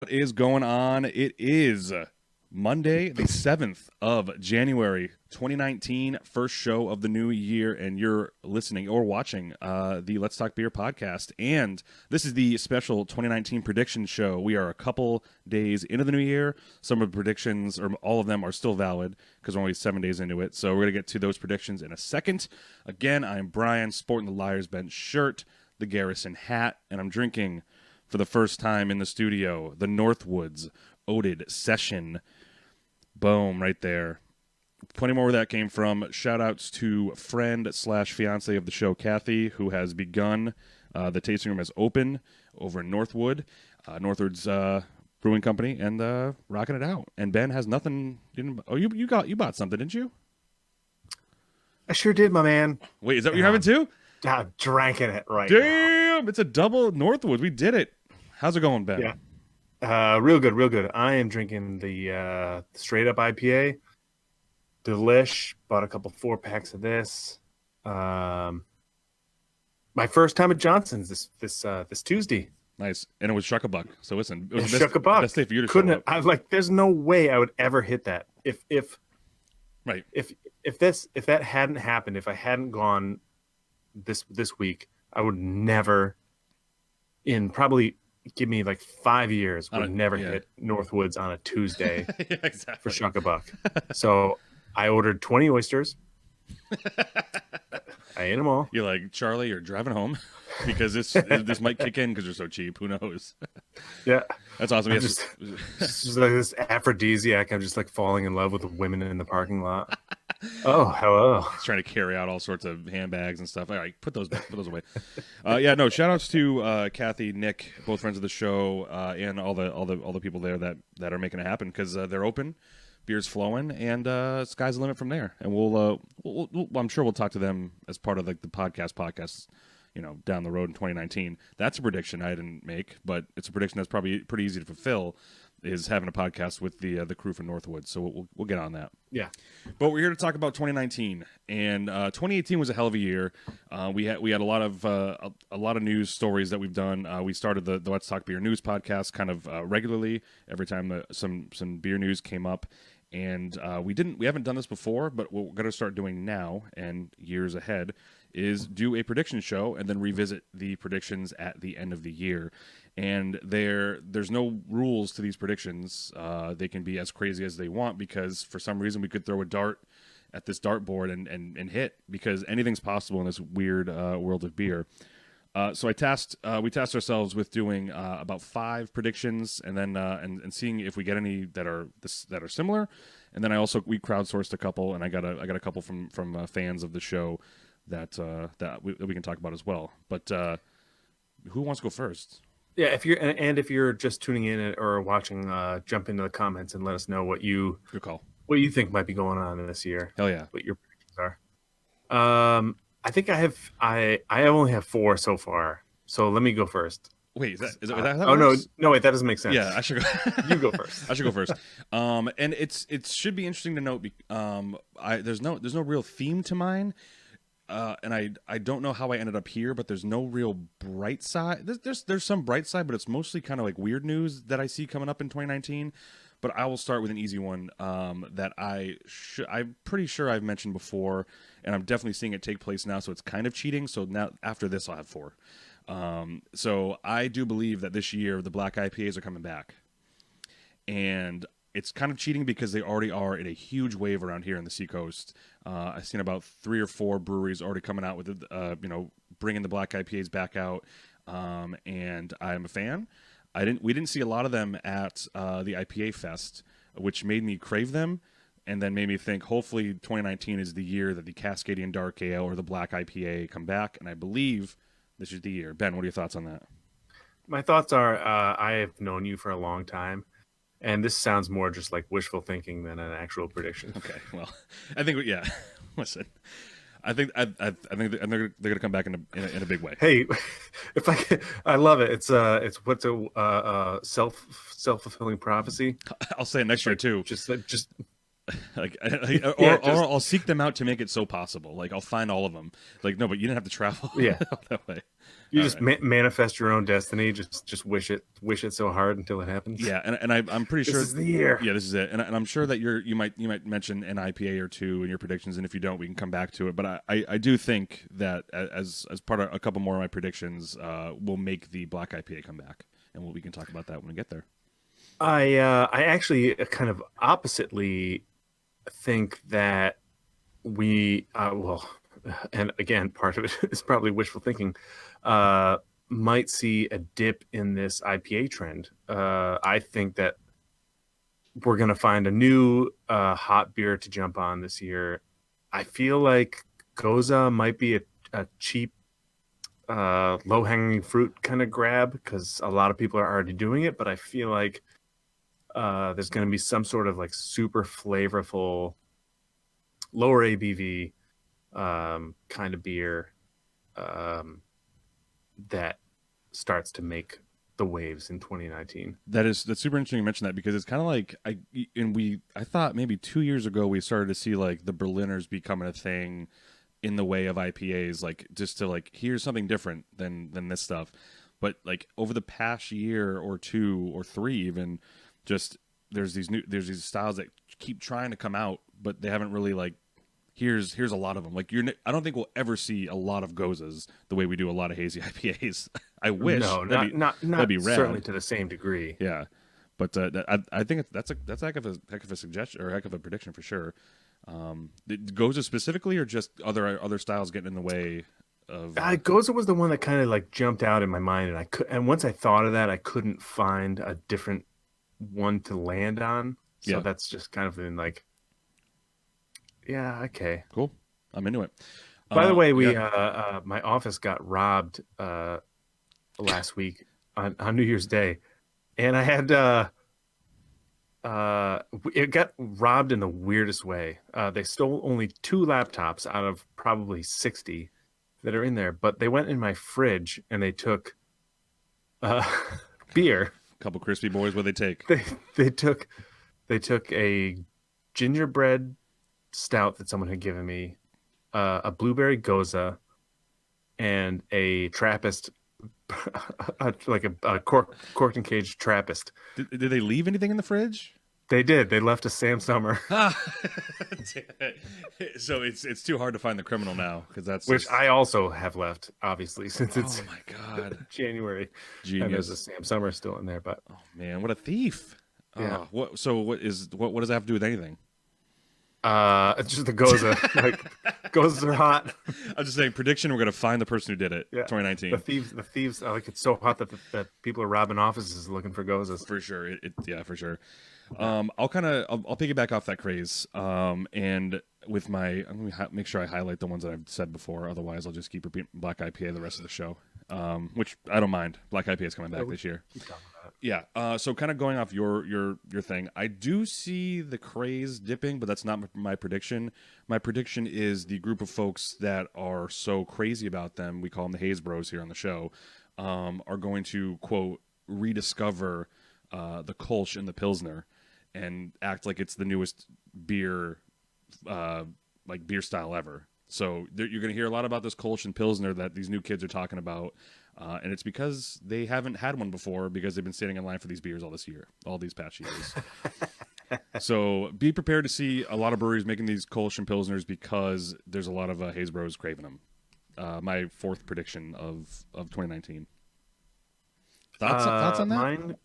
What is going on? It is Monday, the 7th of January, 2019, first show of the new year, and you're listening or watching the Let's Talk Beer podcast. And this is the special 2019 prediction show. We are a couple days into the new year. Some of the predictions, or all of them, are still valid because we're only 7 days into it. So we're going to get to those predictions in a second. Again, I'm Brian, sporting the Liars Bench shirt, the Garrison hat, and I'm drinking for the first time in the studio, the Northwoods Oated Session. Boom, right there. Plenty more where that came from. Shout outs to friend / fiance of the show, Kathy, who has begun. The tasting room is open over in Northwood, Northwoods Brewing Company, and rocking it out. And Ben has nothing. You bought something, didn't you? I sure did, my man. Wait, is that what you're having too? I'm drinking it right now. Damn, it's a double Northwoods. We did it. How's it going, Ben? Yeah. Real good, real good. I am drinking the straight up IPA. Delish. Bought a couple 4-packs of this. My first time at Johnson's this Tuesday. Nice. And it was Shuck-a-Buck. So listen, it was Shuck-a-Buck. best day for you to Couldn't show up. there's no way I would ever hit that. If Right. if that hadn't happened, if I hadn't gone this week, I would never, in probably give me like 5 years, would never hit Northwoods on a Tuesday Yeah, exactly. for Shuck-a-Buck. So I ordered 20 oysters. I ate them all. You're like, Charlie, you're driving home because this might kick in because they're so cheap. Who knows? Yeah. That's awesome. I'm Yes. just like this aphrodisiac. I'm just like falling in love with the women in the parking lot. Oh, hello. He's trying to carry out all sorts of handbags and stuff. All right, put those away. Shout outs to Kathy, Nick, both friends of the show, and all the people there that are making it happen because they're open, beer's flowing, and sky's the limit from there. And we'll I'm sure we'll talk to them as part of like the podcast, down the road in 2019. That's a prediction I didn't make, but it's a prediction that's probably pretty easy to fulfill. Is having a podcast with the crew from Northwood, so we'll get on that. Yeah, but we're here to talk about 2019, and 2018 was a hell of a year. We had a lot of news stories that we've done. We started the Let's Talk Beer News podcast kind of regularly every time some beer news came up, and we haven't done this before, but what we're going to start doing now and years ahead is do a prediction show and then revisit the predictions at the end of the year. And there's no rules to these predictions. They can be as crazy as they want because for some reason we could throw a dart at this dartboard and hit because anything's possible in this weird world of beer. So we tasked ourselves with doing about 5 predictions and then and seeing if we get any that are similar. And then we crowdsourced a couple, and I got a couple from fans of the show that we can talk about as well. But who wants to go first? Yeah, if you're just tuning in or watching, jump into the comments and let us know what you think might be going on this year. Hell yeah, what your predictions are. I think I only have 4 so far. So let me go first. Wait, is that how that oh works? No, wait, that doesn't make sense. Yeah, I should go. You go first. I should go first. And it should be interesting to note. There's no real theme to mine. And I don't know how I ended up here, but there's no real bright side. There's some bright side, but it's mostly kind of like weird news that I see coming up in 2019. But I will start with an easy one that I'm pretty sure I've mentioned before, and I'm definitely seeing it take place now. So it's kind of cheating. So now after this, I'll have 4. So I do believe that this year the black IPAs are coming back, and it's kind of cheating because they already are in a huge wave around here in the Seacoast. I've seen about 3 or 4 breweries already coming out with bringing the black IPAs back out, and I'm a fan. We didn't see a lot of them at the IPA Fest, which made me crave them, and then made me think hopefully 2019 is the year that the Cascadian Dark Ale or the black IPA come back, and I believe this is the year. Ben, what are your thoughts on that? My thoughts are I have known you for a long time. And this sounds more just like wishful thinking than an actual prediction. Okay, well, I think listen, I think they're going to come back in a big way. Hey, I love it. It's what's a self-fulfilling prophecy. I'll say it next year too. Just Like, Yeah, or I'll seek them out to make it so possible. Like, I'll find all of them. Like, no, but you didn't have to travel Yeah. that way. You All just right. manifest your own destiny. Just wish it so hard until it happens. Yeah, and I'm pretty This sure. is the year. Yeah, this is it, and I'm sure that you might mention an IPA or two in your predictions, and if you don't, we can come back to it. But I do think that as part of a couple more of my predictions, we'll make the black IPA come back, and we can talk about that when we get there. I actually kind of oppositely think that we well, and again, part of it is probably wishful thinking. Uh, might see a dip in this IPA trend. I think that we're gonna find a new hot beer to jump on this year. I feel like Goza might be a cheap, low hanging fruit kind of grab because a lot of people are already doing it. But I feel like there's going to be some sort of like super flavorful, lower ABV kind of beer that starts to make the waves in 2019. That's super interesting you mention that because it's kind of like I thought maybe 2 years ago we started to see like the Berliners becoming a thing in the way of IPAs, like just to like here's something different than this stuff. But like over the past year or two or three even, just there's these styles that keep trying to come out, but they haven't really like here's a lot of them. Like I don't think we'll ever see a lot of Gozas the way we do a lot of hazy IPAs. I wish. No, not that'd be rad. certainly to the same degree. Yeah, but I think that's a heck of a suggestion or heck of a prediction for sure. Goza specifically, or just other styles getting in the way of. Goza was the one that kind of like jumped out in my mind, and once I thought of that, I couldn't find a different one to land on. So Yeah. that's just kind of been like, yeah, okay. Cool, I'm into it. By the way, yeah. my office got robbed last week on New Year's Day, and I had it got robbed in the weirdest way. They stole only 2 laptops out of probably 60 that are in there, but they went in my fridge and they took uh, beer. Couple crispy boys, what they take? They took a gingerbread stout that someone had given me, a blueberry goza, and a Trappist, like a corked and caged Trappist. Did they leave anything in the fridge? They did. They left a Sam Summer, So it's too hard to find the criminal now because that's which just... I also have left, obviously, since it's Oh my god, January. And there's a genius! Sam Summer still in there, but Oh man, what a thief! Yeah. What what does that have to do with anything? it's just the goza. Like gozas are hot. I'm just saying prediction. We're gonna find the person who did it. Yeah. 2019 The thieves. Like it's so hot that people are robbing offices looking for gozas. for sure. Yeah, for sure. I'll piggyback off that craze. And with I'm gonna make sure I highlight the ones that I've said before. Otherwise, I'll just keep repeating Black IPA the rest of the show. Which I don't mind. Black IPA is coming back this year. Keep talking about it. Yeah. So kind of going off your thing, I do see the craze dipping, but that's not my prediction. My prediction is the group of folks that are so crazy about them, we call them the Haze Bros here on the show, are going to quote rediscover the Kolsch and the Pilsner and act like it's the newest beer, like beer style ever. So you're going to hear a lot about this Kolsch and Pilsner that these new kids are talking about. And it's because they haven't had one before because they've been standing in line for these beers all these past years. So be prepared to see a lot of breweries making these Kolsch and Pilsners because there's a lot of Haze Bros craving them. My fourth prediction of 2019. Thoughts on that? Mine.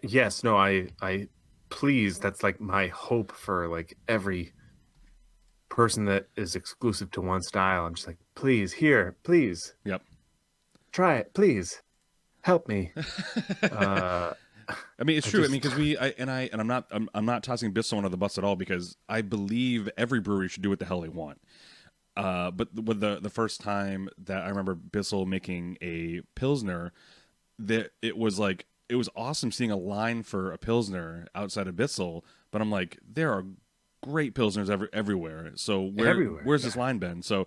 Yes, no, I please, that's like my hope for like every person that is exclusive to one style. I'm just like, please, please Yep. try it, please help me. I mean, it's true. I mean, because I'm not tossing Bissell under the bus at all because I believe every brewery should do what the hell they want. But with the first time that I remember Bissell making a Pilsner, that it was awesome seeing a line for a Pilsner outside of Bissell. But I'm like, there are great Pilsners everywhere. So where's this line been? So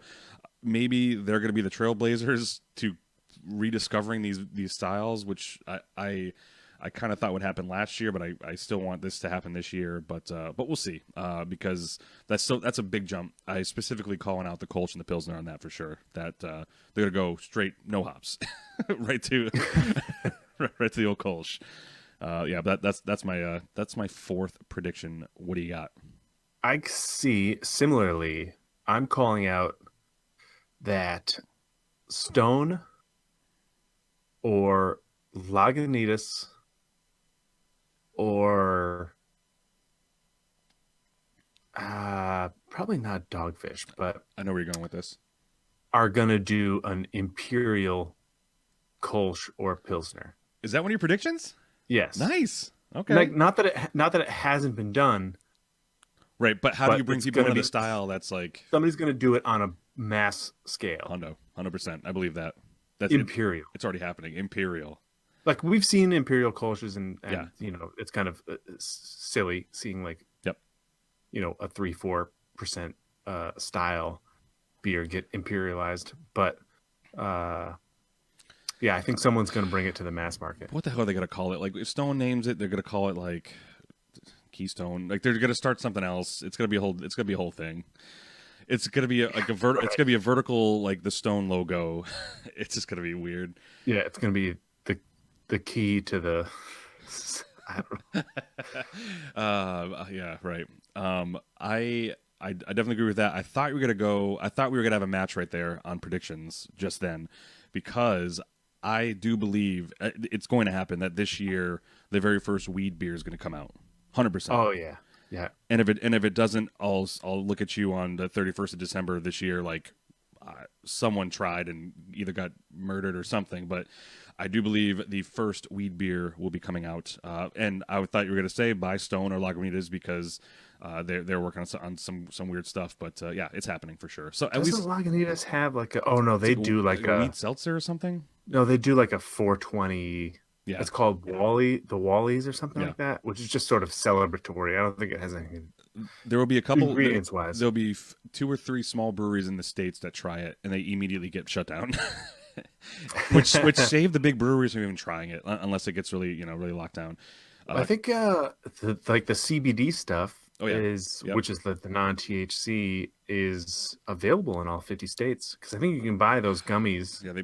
maybe they're going to be the trailblazers to rediscovering these styles, which I I kind of thought would happen last year, but I still want this to happen this year. But we'll see, because that's a big jump. I specifically calling out the Kolsch and the Pilsner on that for sure. That they're gonna go straight no hops, right to right to the old Kolsch. Yeah, but that's my fourth prediction. What do you got? I see. Similarly, I'm calling out that Stone or Lagunitas or probably not Dogfish, but I know where you're going with this. are gonna do an Imperial Kolsch or Pilsner. Is that one of your predictions? Yes. Nice. Okay. Like not that it hasn't been done. Right, but how do But you bring it's people into gonna- the style that's like Somebody's gonna do it on a mass scale. Hondo, 100%. I believe that. That's Imperial. It's already happening. Imperial. Like we've seen Imperial Kolsch's and Yeah. you know, it's kind of silly seeing like Yep. you know, a 3-4% style beer get imperialized, but yeah, I think someone's going to bring it to the mass market. What the hell are they gonna call it? Like if Stone names it, they're gonna call it like Keystone. Like they're gonna start something else. It's gonna be a whole thing. It's gonna be it's gonna be a vertical like the Stone logo. It's just gonna be weird. Yeah, it's going to be the key to the I don't know. Yeah, right. I definitely agree with that. I thought we were gonna have a match right there on predictions just then, because I do believe it's going to happen that this year the very first weed beer is going to come out, 100%. Oh yeah. Yeah. And if it doesn't, I'll look at you on the 31st of December this year like someone tried and either got murdered or something. But I do believe the first weed beer will be coming out. And I thought you were going to say by Stone or Lagunitas because they're working on some weird stuff. But yeah, it's happening for sure. So at Doesn't least Lagunitas have like a? Oh no, they do like a a. wheat seltzer or something. No, they do like a 420. Yeah. It's called the Wallies or something Yeah. like that, which is just sort of celebratory. I don't think it has anything There will be a couple ingredients wise. There'll be 2 or 3 small breweries in the States that try it, and they immediately get shut down. which save the big breweries from even trying it, unless it gets really really locked down. I think like the CBD stuff Oh, yeah. is, Yep. which is the non-THC, is available in all 50 states because I think you can buy those gummies Yeah, they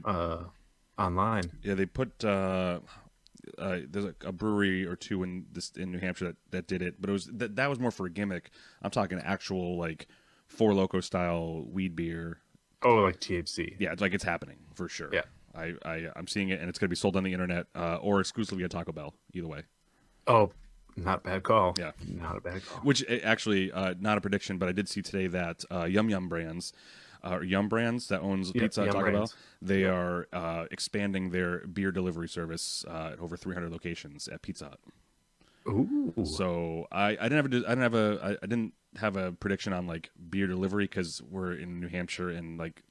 online. yeah they put there's a brewery or two in New Hampshire that did it, but it was that was more for a gimmick. I'm talking actual like Four Loko style weed beer. Oh, like THC. Yeah, it's like it's happening for sure. Yeah. I'm seeing it, and it's going to be sold on the internet or exclusively at Taco Bell. Either way. Oh, not a bad call. Yeah. Not a bad call. Which actually, not a prediction, but I did see today that Yum Yum Brands, Yum Brands that owns Yep, Pizza Hut, Yum Taco Bell, Brands. they are expanding their beer delivery service at over 300 locations at Pizza Hut. Ooh. So I didn't have a prediction on like beer delivery because we're in New Hampshire and like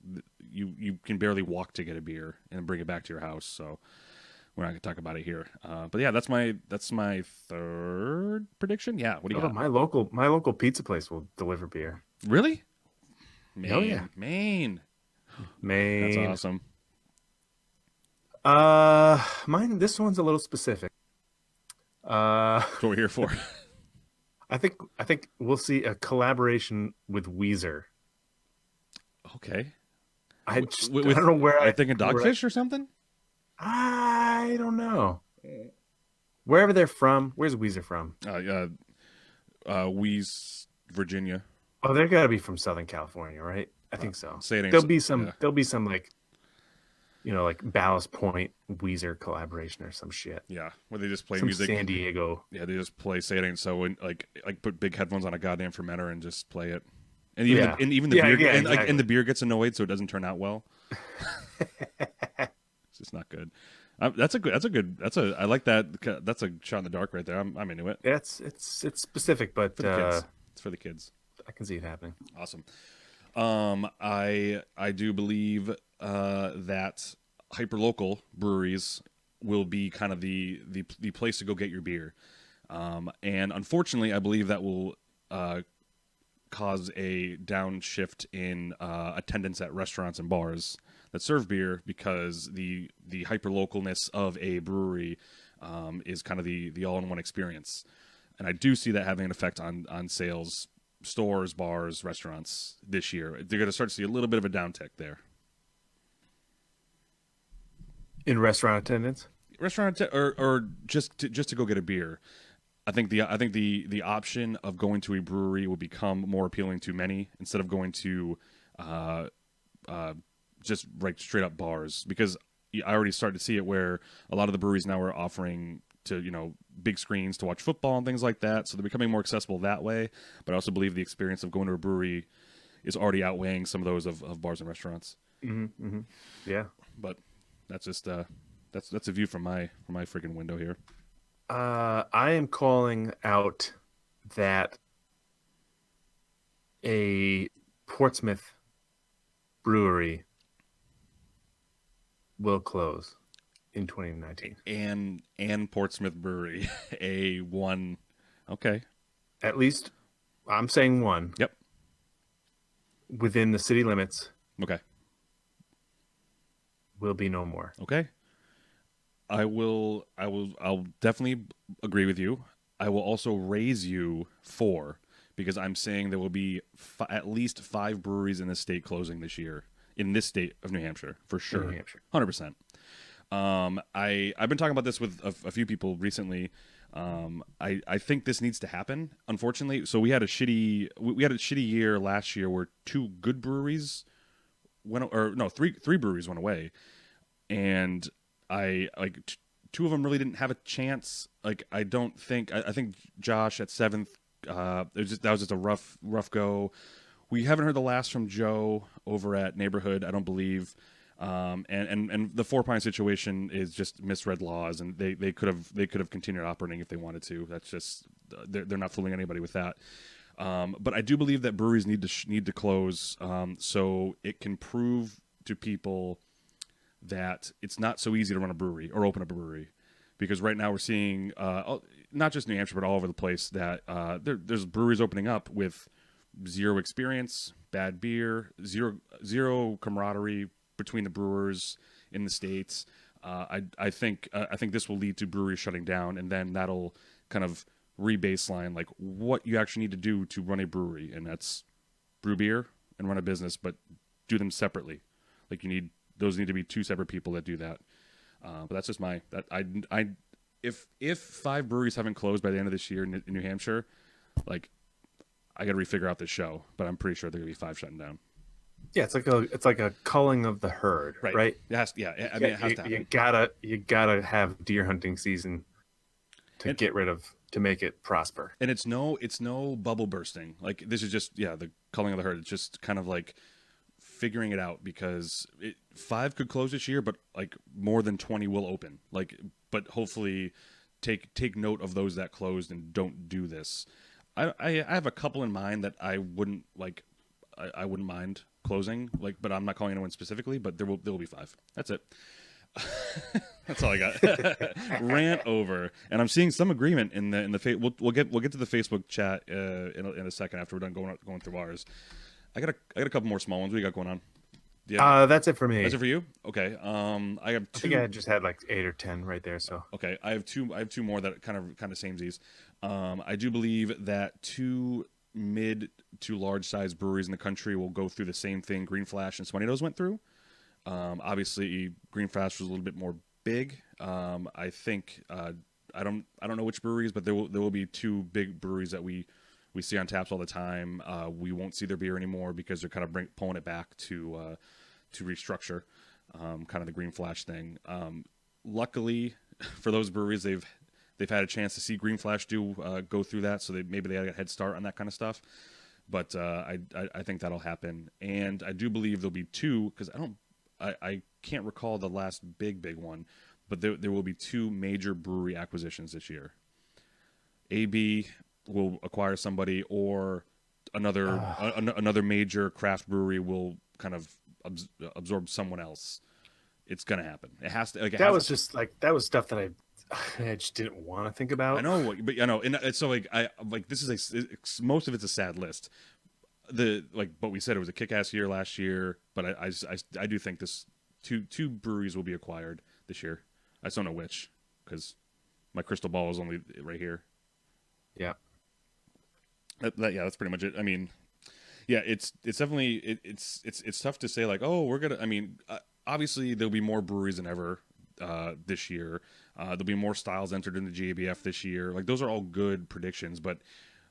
you can barely walk to get a beer and bring it back to your house. So we're not gonna talk about it here. But yeah, that's my third prediction. Yeah, what do you Oh, got? my local pizza place will deliver beer. Really? Maine, Oh, yeah. Maine. Maine. That's awesome. Mine. This one's a little specific. That's what we're here for. I think we'll see a collaboration with Weezer. Okay. I just With- I don't know where Are you thinking where Dogfish or something? I don't know. Wherever they're from, where's Weezer from? Wheeze, Virginia. Oh, they're gotta be from Southern California, right? I think so. Say it ain't There'll so- be some. yeah. There'll be some like, like Ballast Point Weezer collaboration or some shit. Yeah, where they just play Some music. San Diego. Yeah, they just play "Say It Ain't So" and like put big headphones on a goddamn fermenter and just play it. And even Yeah. and the Yeah, beer yeah, and, like, exactly. and the beer gets annoyed, so it doesn't turn out well. It's just not good. I like that. That's a shot in the dark right there. I'm into it. It's specific, but For the kids. It's for the kids. I can see it happening. Awesome. I do believe that hyperlocal breweries will be kind of the place to go get your beer. And unfortunately, I believe that will cause a downshift in attendance at restaurants and bars that serve beer because the hyperlocalness of a brewery is kind of the all-in-one experience, and I do see that having an effect on sales, stores, bars, restaurants this year. They're going to start to see a little bit of a downtick there. In restaurant attendance. Or just to go get a beer. I think the option of going to a brewery will become more appealing to many instead of going to uh, just like straight up bars, because I already started to see it where a lot of the breweries now are offering to big screens to watch football and things like that, so they're becoming more accessible that way. But I also believe the experience of going to a brewery is already outweighing some of those of bars and restaurants. Mm-hmm, mm-hmm. Yeah. But that's just that's a view from my freaking window here. I am calling out that a Portsmouth brewery will close in 2019. And Portsmouth Brewery, a one. Okay. At least I'm saying one Yep. within the city limits Okay. will be no more. Okay. I'll definitely agree with you. I will also raise you 4, because I'm saying there will be at least 5 breweries in this state closing this year, in this state of New Hampshire, for sure. New Hampshire. 100%. I've been talking about this with a few people recently. I think this needs to happen, unfortunately. So we had a shitty year last year where 2 good breweries three breweries went away, and I like 2 of them really didn't have a chance. Like I think Josh at 7th. That was just a rough go. We haven't heard the last from Joe over at Neighborhood, I don't believe. And the Four Pine situation is just misread laws, and they could have continued operating if they wanted to. That's just they're not fooling anybody with that. But I do believe that breweries need to close, so it can prove to people that it's not so easy to run a brewery or open up a brewery, because right now we're seeing not just New Hampshire but all over the place that there's breweries opening up with zero experience, bad beer, zero camaraderie between the brewers in the states. I think this will lead to breweries shutting down, and then that'll kind of re-baseline like what you actually need to do to run a brewery, and that's brew beer and run a business, but do them separately. Like those need to be 2 separate people that do that. But that's just if 5 breweries haven't closed by the end of this year in New Hampshire, like I got to refigure out this show, but I'm pretty sure there are gonna be 5 shutting down. Yeah, it's like a culling of the herd, right? It has to happen. You gotta have deer hunting season to make it prosper. And it's no bubble bursting. Like this is just the culling of the herd. It's just kind of like figuring it out, because 5 could close this year, but like more than 20 will open. Like, but hopefully take note of those that closed and don't do this. I have a couple in mind that I wouldn't like. I wouldn't mind closing, like, but I'm not calling anyone specifically. But there will be 5. That's it. That's all I got. Rant over, and I'm seeing some agreement in the we'll get to the Facebook chat in a second after we're done going through ours. I got a couple more small ones. What do you got going on? That's it for me. That's it for you? Okay. I have 2. I think I just had like 8 or 10 right there. So okay, I have 2 more that kind of samesies. I do believe that 2 mid to large size breweries in the country will go through the same thing Green Flash and Swannitos went through. Obviously, Green Flash was a little bit more big. I think I don't know which breweries, but there will be 2 big breweries that we see on taps all the time. We won't see their beer anymore because they're kind of pulling it back to restructure, kind of the Green Flash thing. Luckily for those breweries, they've had a chance to see Green Flash go through that, so maybe they got a head start on that kind of stuff. But I think that'll happen, and I do believe there'll be 2, because I can't recall the last big one, but there will be 2 major brewery acquisitions this year. AB will acquire somebody, or another major craft brewery will kind of absorb someone else. It's gonna happen. It has to. Like, that was stuff that I just didn't want to think about. I know, but I know, and so like this is most of it's a sad list. But we said it was a kick-ass year last year, but I do think this two breweries will be acquired this year. I just don't know which, because My crystal ball is only right here. Yeah. Yeah, that's pretty much it. I mean, yeah, it's definitely it's tough to say like, oh, we're gonna. I mean, obviously there'll be more breweries than ever this year. There'll be more styles entered in the GABF this year. Like those are all good predictions, but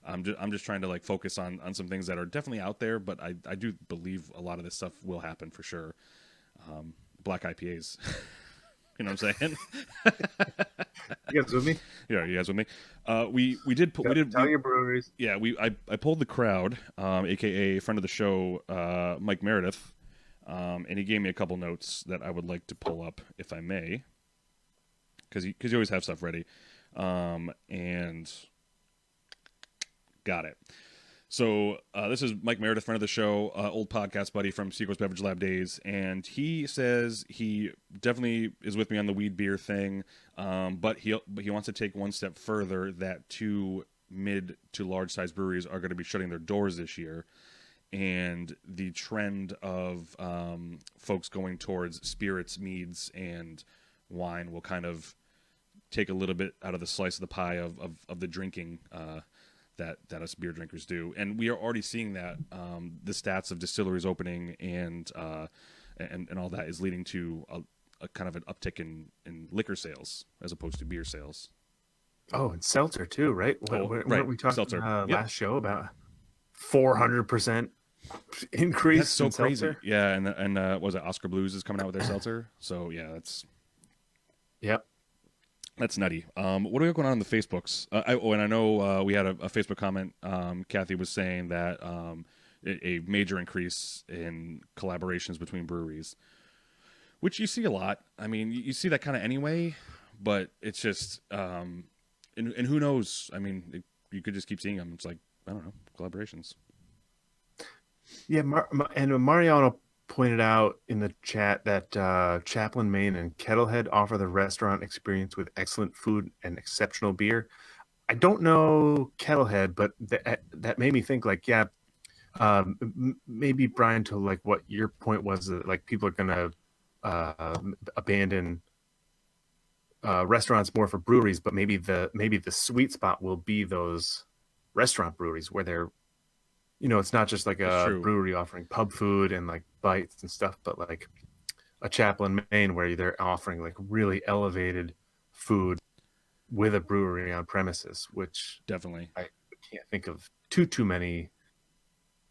I'm just trying to like focus on some things that are definitely out there. But I do believe a lot of this stuff will happen for sure. Black IPAs. You know what I'm saying? You guys with me? Yeah, you guys with me? We did put we did Tell we, your breweries. yeah I pulled the crowd, aka a friend of the show, Mike Meredith, and he gave me a couple notes that I would like to pull up if I may, because you always have stuff ready, and got it. So this is Mike Meredith, friend of the show, old podcast buddy from Seacoast Beverage Lab days, and he says he definitely is with me on the weed beer thing, but he wants to take one step further, that 2 mid to large size breweries are going to be shutting their doors this year, and the trend of folks going towards spirits, meads, and wine will kind of take a little bit out of the slice of the pie of the drinking. That us beer drinkers do, and we are already seeing that. The stats of distilleries opening and all that is leading to a kind of an uptick in liquor sales as opposed to beer sales. Oh, and seltzer too, right? Right. Weren't we talking Seltzer. Yep. last show about 400% increase? That's so in crazy. seltzer? Yeah, and what was it, Oscar Blues is coming out with their seltzer. So yeah, Yep. that's nutty. What do we have going on the Facebooks? And I know we had a Facebook comment. Kathy was saying that a major increase in collaborations between breweries, which you see a lot. I mean, you see that kind of anyway, but it's just, and who knows? I mean, you could just keep seeing them. It's like, I don't know, collaborations. Yeah, and Mariano pointed out in the chat that Chaplin, Maine, and Kettlehead offer the restaurant experience with excellent food and exceptional beer. I don't know Kettlehead, but that made me think like, yeah, maybe Brian, to like what your point was, that like people are gonna abandon restaurants more for breweries, but maybe the sweet spot will be those restaurant breweries where they're, it's not just like a brewery offering pub food and like bites and stuff, but like a Chaplin, Maine, where they're offering like really elevated food with a brewery on premises, which definitely I can't think of too many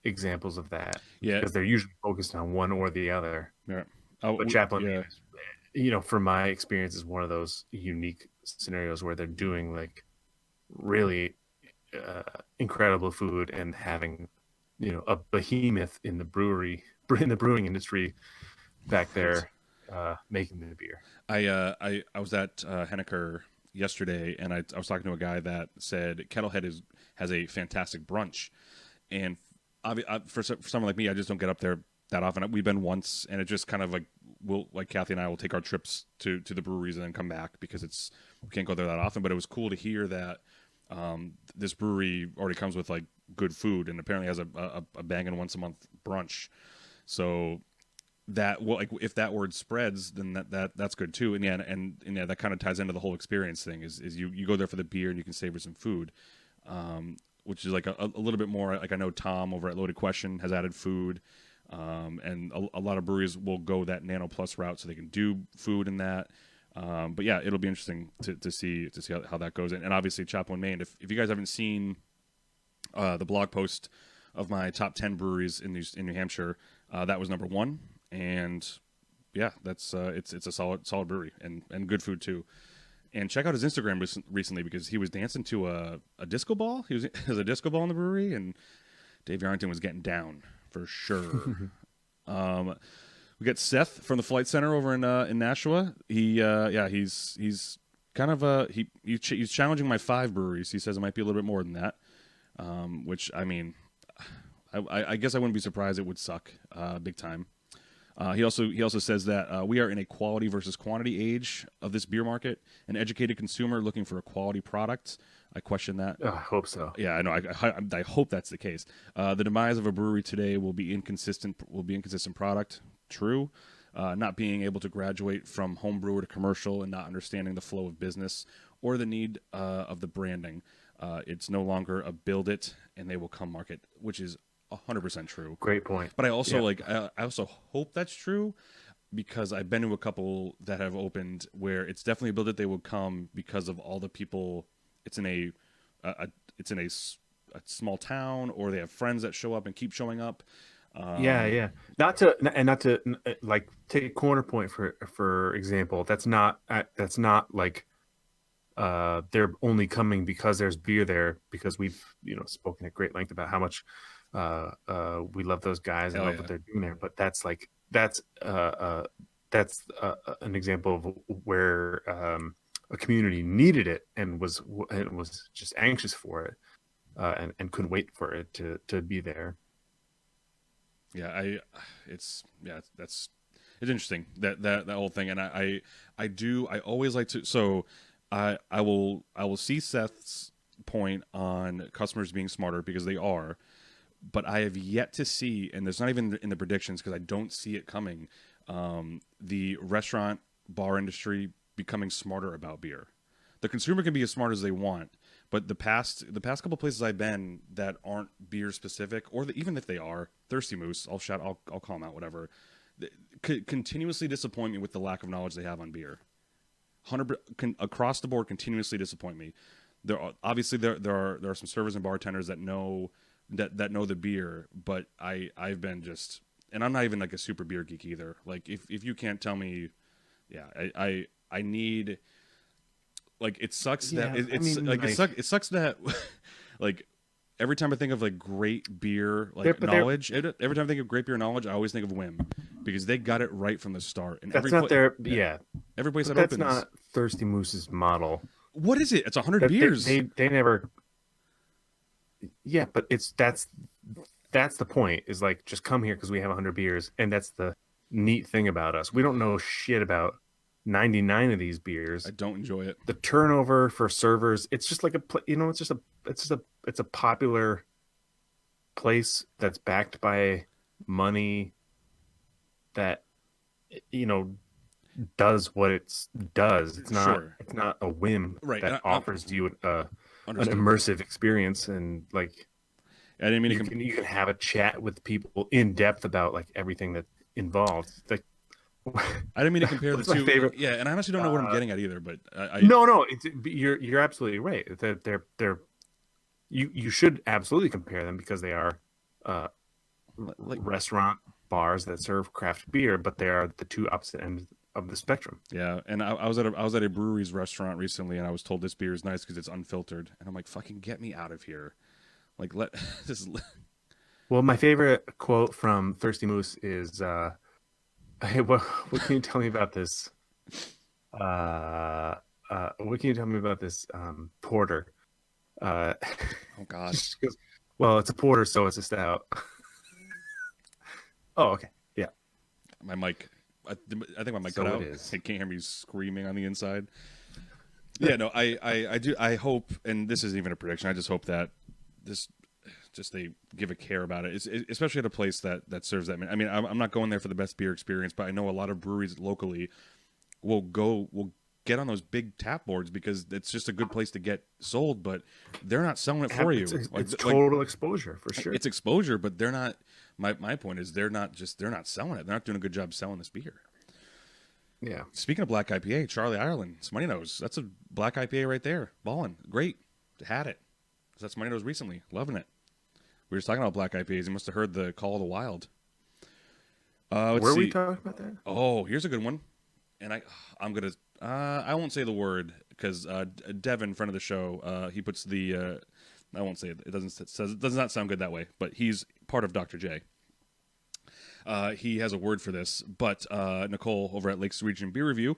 examples of that. Yeah, because they're usually focused on one or the other. Yeah. But Chaplin, Maine, from my experience, is one of those unique scenarios where they're doing like really incredible food and having a behemoth in the brewing industry back there making the beer. I was at Henniker yesterday, and I was talking to a guy that said Kettlehead has a fantastic brunch, and for someone like me, I just don't get up there that often. We've been once, and it just kind of like Kathy and I will take our trips to the breweries and then come back because we can't go there that often. But it was cool to hear that this brewery already comes with like good food and apparently has a banging once a month brunch. So that, well, like if that word spreads, then that's good too. And yeah, that kind of ties into the whole experience thing. Is you go there for the beer and you can savor some food, which is like a little bit more. Like I know Tom over at Loaded Question has added food, and a lot of breweries will go that Nano Plus route so they can do food in that. But yeah, it'll be interesting to see how that goes. And obviously Chaplin, Maine. If you guys haven't seen the blog post of my top 10 breweries in New Hampshire, that was number 1. And yeah, that's it's a solid brewery and good food too. And check out his Instagram recently because he was dancing to a disco ball. He was a disco ball in the brewery, and Dave Yarrington was getting down for sure. We got Seth from the Flight Center over in Nashua. He's kind of he's challenging my 5 breweries. He says it might be a little bit more than that, which I mean, I guess I wouldn't be surprised it would suck big time. He also says that we are in a quality versus quantity age of this beer market. An educated consumer looking for a quality product. I question that. I hope so. Yeah, I know. I hope that's the case. The demise of a brewery today will be inconsistent product. True. Not being able to graduate from home brewer to commercial and not understanding the flow of business or the need of the branding. It's no longer a build it and they will come market, which is 100% true. Great point. But I also Yeah. I also hope that's true because I've been to a couple that have opened where it's definitely a build it they will come because of all the people. It's in it's in a small town, or they have friends that show up and keep showing up. Yeah, yeah. Not to like take a corner point for example. That's not like they're only coming because there's beer there, because we've spoken at great length about how much we love those guys and Hell love yeah. what they're doing there. But that's an example of where a community needed it and was just anxious for it, and couldn't wait for it to be there. Yeah, that's it's interesting that whole thing, and I always like to, so I will see Seth's point on customers being smarter because they are, but I have yet to see, and there's not even in the predictions because I don't see it coming, the restaurant bar industry becoming smarter about beer. The consumer can be as smart as they want, but the past couple places I've been that aren't beer specific, or even if they are, Thirsty Moose, I'll call them out, whatever. Continuously disappoint me with the lack of knowledge they have on beer. 100 across the board, continuously disappoint me. Obviously there are some servers and bartenders that know know the beer, but I've been just, and I'm not even like a super beer geek either. Like if you can't tell me, yeah, I need, like, it sucks Yeah, that I mean, like, it sucks that like every time I think of like great beer they're, like but they're, knowledge, every time I think of great beer knowledge, I always think of Whim because they got it right from the start. And that's not their, yeah, every place but that that's opens, not Thirsty Moose's model. what is it? It's 100 That beers. they never, yeah, but that's the point, is like, just come here because we have 100 beers, and that's the neat thing about us. We don't know shit about 99 of these beers. I don't enjoy it. The turnover for servers, it's just like it's a popular place that's backed by money that you know does what it does. Sure. It's not a whim Right. that offers you an Understood. immersive experience, and like I didn't mean to you can have a chat with people in depth about like everything that involved. Like, I didn't mean to compare the what's my two. favorite? Yeah, and I honestly don't know what I'm getting at either. But No, you're absolutely right. They're you should absolutely compare them because they are like, restaurant bars that serve craft beer, but they are the two opposite ends of the spectrum. yeah, and I was at a brewery's restaurant recently, and I was told this beer is nice because it's unfiltered, and I'm like, fucking get me out of here. Like, let this. Well, my favorite quote from Thirsty Moose is, "Hey, what can you tell me about this? What can you tell me about this porter?" Oh God, She goes, well, it's a porter, so it's a stout. Oh, okay, yeah. my mic. I think my mic So cut it out. is. I can't hear me screaming on the inside. Yeah, no, I do. I hope, and this isn't even a prediction. I just hope that this, just they give a care about it, especially at a place that serves that. I mean, I'm not going there for the best beer experience, but I know a lot of breweries locally will get on those big tap boards because it's just a good place to get sold, but they're not selling it for you. It's total exposure for sure. It's exposure, but they're not. My point is they're not selling it. They're not doing a good job selling this beer. Yeah. Speaking of black IPA, Charlie Ireland, Smutty Nose. That's a black IPA right there. Ballin'. Great. Had it. That's Smutty Nose recently. Loving it. We were just talking about black IPAs. You must have heard the Call of the Wild. Were we talking about that? Oh, here's a good one. And I'm gonna I won't say the word because Devin, friend of the show, he puts the I won't say it. It does not sound good that way. But he's part of Dr. J. He has a word for this, but Nicole over at Lakes Region Beer Review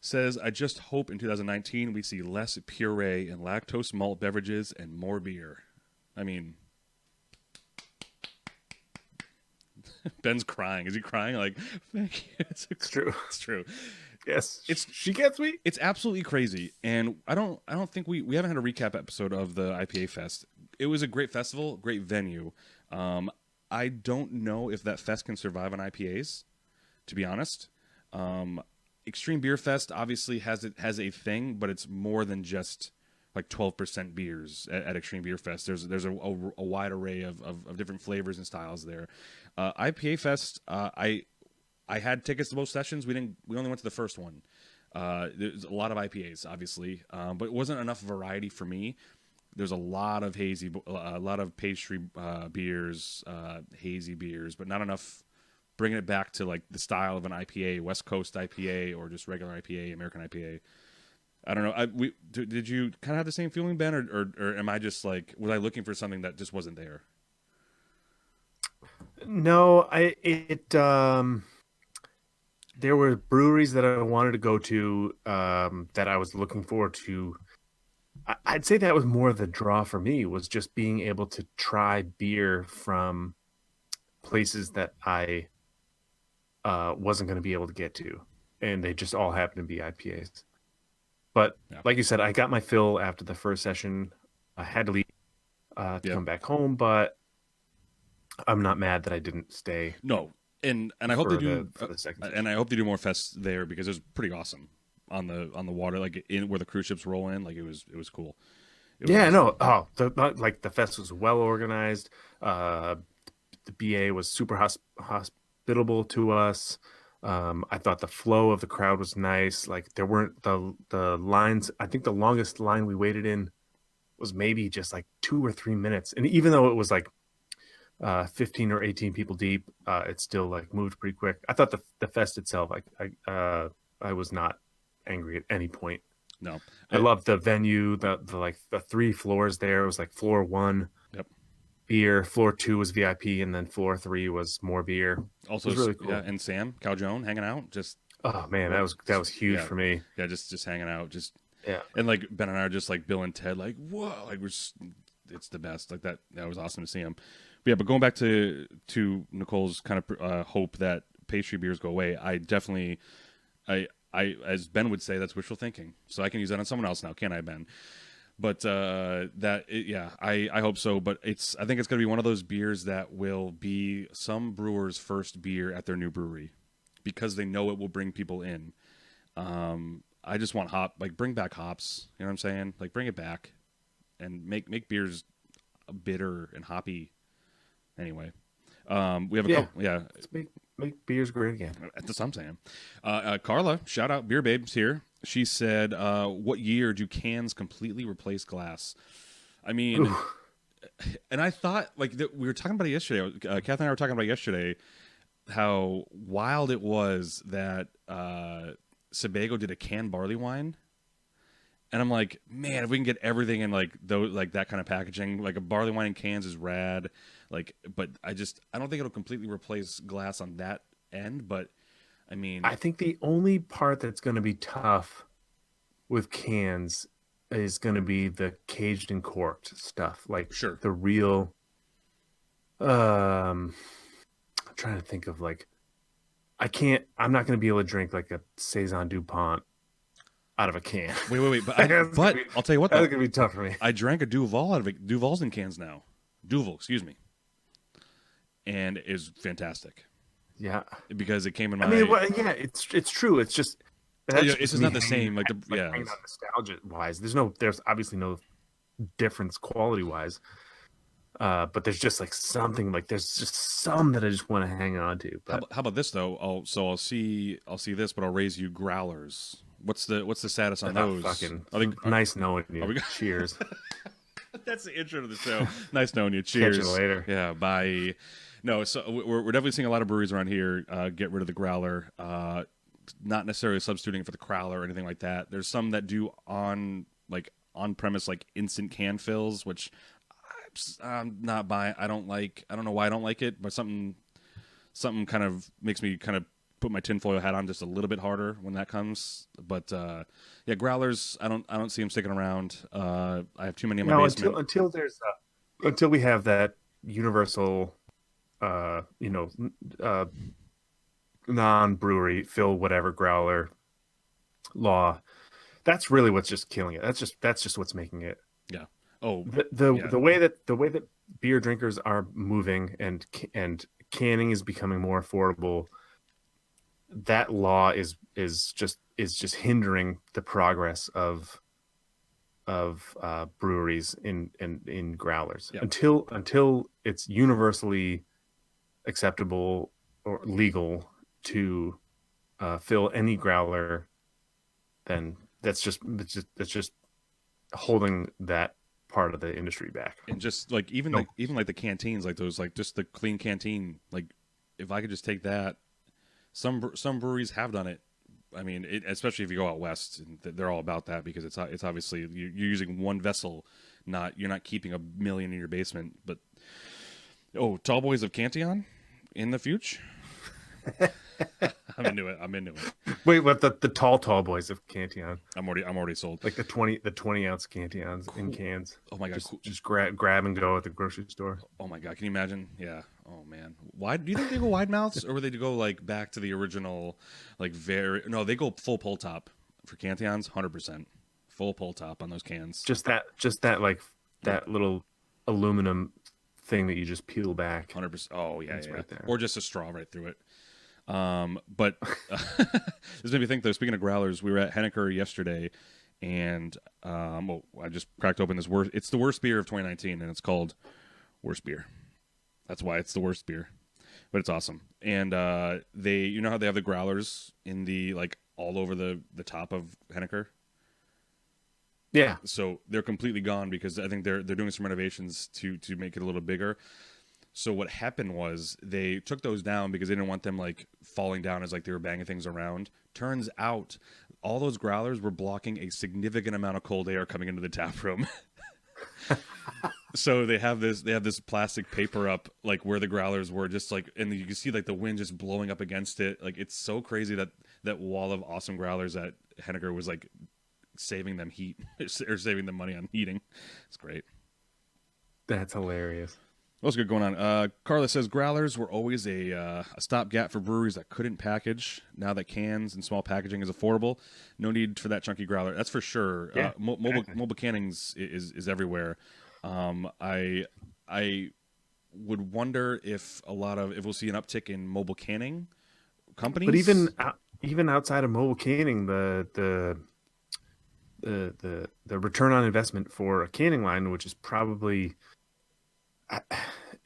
says, I just hope in 2019 we see less puree and lactose malt beverages and more beer. I mean, Ben's crying. Is he crying? Like, thank you. It's true. It's true. Yes, she gets me. It's absolutely crazy, and I don't think we haven't had a recap episode of the IPA Fest. It was a great festival, great venue. I don't know if that fest can survive on IPAs, to be honest. Extreme Beer Fest obviously has a thing, but it's more than just like 12% beers at Extreme Beer Fest. There's a wide array of different flavors and styles there. IPA Fest, I had tickets to both sessions. We only went to the first one. There's a lot of IPAs, obviously, but it wasn't enough variety for me. There's a lot of a lot of pastry beers, hazy beers, but not enough. Bringing it back to like the style of an IPA, West Coast IPA, or just regular IPA, American IPA. I don't know. Did you kind of have the same feeling, Ben, or am I just like, was I looking for something that just wasn't there? No, there were breweries that I wanted to go to that I was looking forward to. I'd say that was more of the draw for me, was just being able to try beer from places that I wasn't going to be able to get to, and they just all happened to be IPAs. But Yeah. like you said, I got my fill after the first session. I had to leave to Yep. come back home, but I'm not mad that I didn't stay No, and I hope they do, for the second session. and I hope they do more fests there because it was pretty awesome on the water, like in where the cruise ships roll in. Like it was cool. It Yeah, was, no. Oh, the fest was well organized. The BA was super hospitable to us. I thought the flow of the crowd was nice. Like there weren't the lines. I think the longest line we waited in was maybe just like 2 or 3 minutes. And even though it was like 15 or 18 people deep, it still like moved pretty quick. I thought the fest itself, I was not angry at any point. no. I loved the venue, the like the 3 floors there. It was like floor 1 Yep. beer, floor 2 was VIP, and then floor 3 was more beer. Also, It was really cool. yeah, and Sam Caljoun hanging out, just Oh man, that was huge Yeah. for me. yeah, just hanging out, just Yeah. and like Ben and I are just like Bill and Ted, like whoa, like it's the best, like that was awesome to see him. But yeah, but going back to Nicole's kind of hope that pastry beers go away, I definitely, I as Ben would say, that's wishful thinking. So I can use that on someone else now, can't I, Ben? But yeah, I hope so. But I think it's going to be one of those beers that will be some brewers' first beer at their new brewery because they know it will bring people in. I just want bring back hops. You know what I'm saying? Like bring it back and make beers bitter and hoppy. Anyway, we have a couple. Yeah, Let's make beers great again. that's what I'm saying. Carla, shout out Beer Babes here. She said, "What year do cans completely replace glass?" I mean, and I thought we were talking about it yesterday. Kath and I were talking about it yesterday how wild it was that Sebago did a canned barley wine. And I'm like, man, if we can get everything in like that kind of packaging, like a barley wine in cans is rad. Like, but I don't think it'll completely replace glass on that end. But I mean, I think the only part that's going to be tough with cans is going to be the caged and corked stuff, like Sure. the real. I'm trying to think of like, I'm not going to be able to drink like a Saison Dupont out of a can. wait, but I'll tell you what, That's though, going to be tough for me. I drank a Duval out of it. Duval's in cans now. Duvel, excuse me, and is fantastic Yeah. because it came in my. I mean, yeah, it's true. It's just it's just not the same. Like yeah, hanging on nostalgia wise. There's obviously no difference quality wise, but there's just like something like there's just some that I just want to hang on to. But how about this though? I'll see this, but I'll raise you growlers. What's the status on those? fucking Are they- nice knowing you. we- Cheers. That's the intro to the show. Nice knowing you. Cheers. Catch you later. Yeah, bye. No, so we're definitely seeing a lot of breweries around here get rid of the growler. Not necessarily substituting for the crowler or anything like that. There's some that do on premise like instant can fills, which I'm not buying. I don't know why I don't like it, but something kind of makes me kind of put my tinfoil hat on just a little bit harder when that comes. But yeah, growlers, I don't see them sticking around. I have too many in my basement. Until we have that universal, non-brewery fill whatever growler law, that's really what's just killing it. That's just what's making it. Yeah. Oh, The way that beer drinkers are moving and canning is becoming more affordable. that law is just hindering the progress of breweries in growlers Yeah. until it's universally acceptable or legal to fill any growler. Then that's just holding that part of the industry back. And just like even No, like even like the canteens, like those, like just the clean canteen, like if I could just take that, some breweries have done it. I mean, especially if you go out west, and they're all about that because it's obviously you're using one vessel, not you're not keeping a million in your basement. But oh, Tall Boys of Cantillon in the future, I'm into it. I'm into it. wait, what the tall boys of Cantillon, I'm already sold. like the 20 ounce Cantillons in Cool. cans, Oh my god. just Cool. just grab and go at the grocery store. Oh my god. Can you imagine? Yeah. Oh man. Why do you think they go wide mouths, or would they go like back to the original, like very? No, they go full pull top for Cantillons. 100% full pull top on those cans. Just that like that little aluminum thing that you just peel back. 100%. Oh yeah, It's yeah, yeah. right there. Or just a straw right through it. But this made me think though. Speaking of growlers, we were at Henniker yesterday, and well, I just cracked open this worst. It's the worst beer of 2019, and it's called Worst Beer. That's why it's the worst beer, but it's awesome. And they, you know how they have the growlers in the like all over the top of Henniker. Yeah, So they're completely gone because I think they're doing some renovations to make it a little bigger. So what happened was they took those down because they didn't want them like falling down as like they were banging things around. Turns out all those growlers were blocking a significant amount of cold air coming into the tap room. So they have this plastic paper up like where the growlers were, just like, and you can see like the wind just blowing up against it. Like it's so crazy that that wall of awesome growlers at Henniker was like saving them heat or saving them money on heating. It's great. that's hilarious. What's good going on? Carla says growlers were always a stopgap for breweries that couldn't package. Now that cans and small packaging is affordable, no need for that chunky growler. That's for sure. Yeah, exactly. Mobile cannings is everywhere. I would wonder if if we'll see an uptick in mobile canning companies. But even outside of mobile canning, the return on investment for a canning line, which is probably, I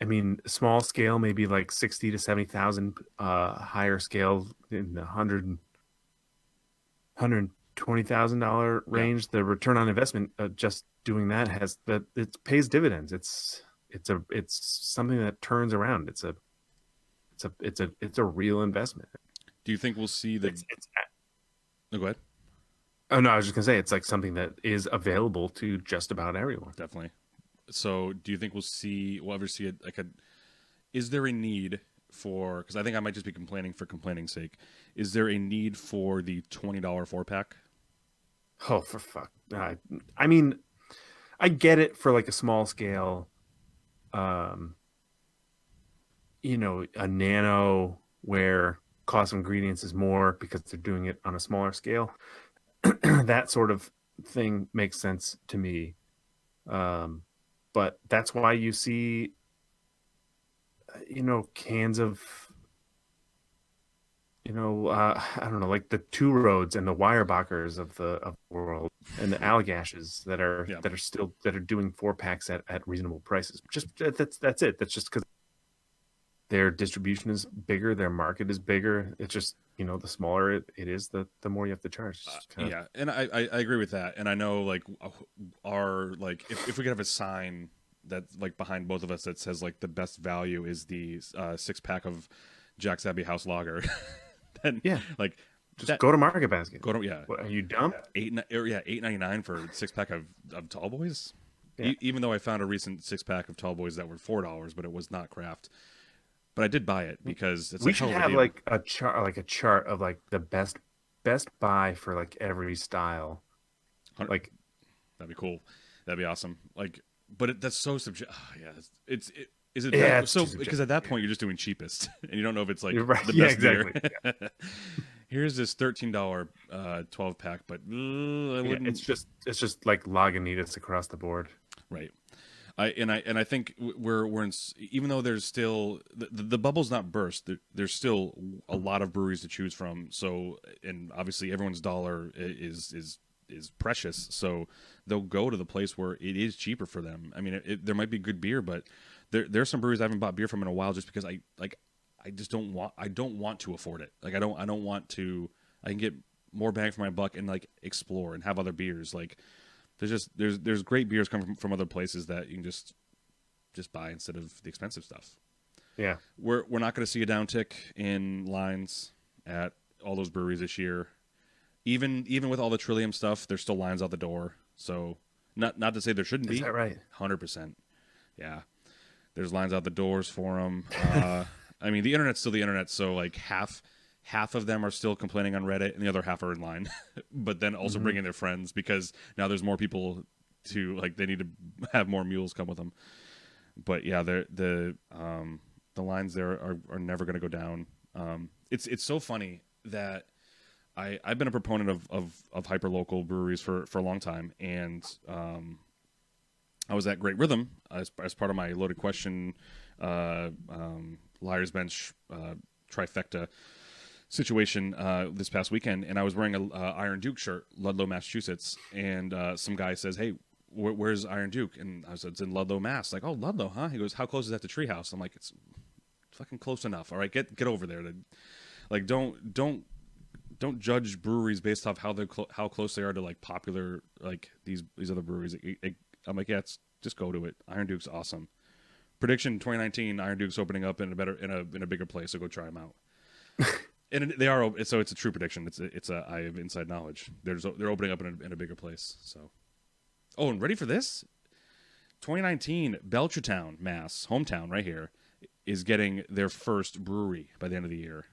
mean, small scale, maybe like 60 to 70,000, higher scale in the $120,000 Yeah, range. The return on investment, just doing that, it pays dividends. It's something that turns around. It's a real investment. do you think we'll see the? It's No, go ahead. Oh no, I was just gonna say it's like something that is available to just about everyone. Definitely. So, do you think we'll ever see it like a? Is there a need for? Because I think I might just be complaining for complaining's sake. Is there a need for the $20 4 pack? Oh, for fuck! I mean, I get it for like a small scale, um, a nano where cost of ingredients is more because they're doing it on a smaller scale. That sort of thing makes sense to me. Um, but that's why you see, cans of, I don't know, like the Two Roads and the Weyerbacher's of the world, and the Allagashes Yeah. that are doing 4 packs at reasonable prices. Just that's it. That's just because their distribution is bigger, their market is bigger. It's just, the smaller it is, the more you have to charge. It's just kind of, Yeah, and I agree with that, and I know like our like if we could have a sign that like behind both of us that says like the best value is the 6 pack of Jack's Abbey House Lager, then yeah, like just that go to Market Basket. go to yeah What, are you dumb? $8.99 for 6 pack of Tall Boys. Yeah. Even though I found a recent 6 pack of Tall Boys that were $4, but it was not craft. But I did buy it because it's We a hell should of a have deal. like a chart of like the best buy for like every style. Like, That'd be cool. That'd be awesome. Like, but that's so subjective. Yeah, is it yeah, that, it's so? too Because subjective. at that point you're just doing cheapest, and you don't know if it's like You're right. the Yeah, best beer. exactly. Here's this $13 12 pack, but I Yeah, wouldn't. it's just like Lagunitas across the board. Right. I think we're in, even though there's still the bubble's not burst. There's still a lot of breweries to choose from. So, and obviously everyone's dollar is precious. So they'll go to the place where it is cheaper for them. I mean, there might be good beer, but there's some breweries I haven't bought beer from in a while just because I just don't want to afford it. Like I don't want to. I can get more bang for my buck and like explore and have other beers. Like there's great beers coming from other places that you can just buy instead of the expensive stuff. Yeah. We're not going to see a downtick in lines at all those breweries this year. Even with all the Trillium stuff, there's still lines out the door. So not to say there shouldn't be. Is that right? 100%. Yeah. There's lines out the doors for them. I mean, the internet's still the internet, so like half of them are still complaining on Reddit, and the other half are in line. But then also bringing their friends because now there's more people to like. They need to have more mules come with them. But yeah, the lines there are never going to go down. It's so funny that I've been a proponent of hyper local breweries for a long time, and I was at Great Rhythm as part of my Loaded Question Liar's Bench trifecta situation this past weekend, and I was wearing a Iron Duke shirt, Ludlow, Massachusetts, and some guy says, "Hey, where's Iron Duke?" And I said, "It's in Ludlow, Mass." Like, "Oh, Ludlow, huh?" He goes, "How close is that to Treehouse?" I'm like, "It's fucking close enough. All right, get over there." Like, don't judge breweries based off how how close they are to like popular like these other breweries. I'm like, yeah, just go to it. Iron Duke's awesome. Prediction 2019: Iron Duke's opening up in a bigger place. So go try them out. And they are, so it's a true prediction. I have inside knowledge. They're opening up in a bigger place. So, oh, and ready for this? 2019, Belchertown, Mass, hometown right here, is getting their first brewery by the end of the year.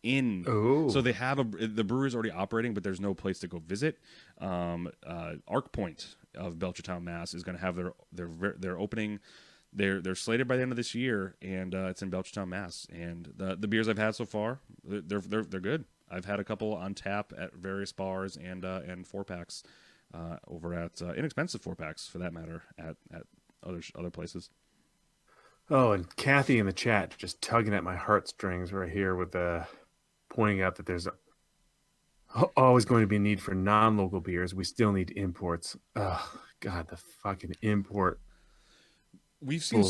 So they have the brewery's already operating, but there's no place to go visit. Arc Point of Belchertown, Mass, is going to have their opening. They're slated by the end of this year, and it's in Belchertown, Mass. And the beers I've had so far, they're good. I've had a couple on tap at various bars and 4-packs over at inexpensive 4-packs for that matter at other places. Oh, and Kathy in the chat just tugging at my heartstrings right here with pointing out that there's always going to be a need for non-local beers. We still need imports. Oh God, the fucking import. We've seen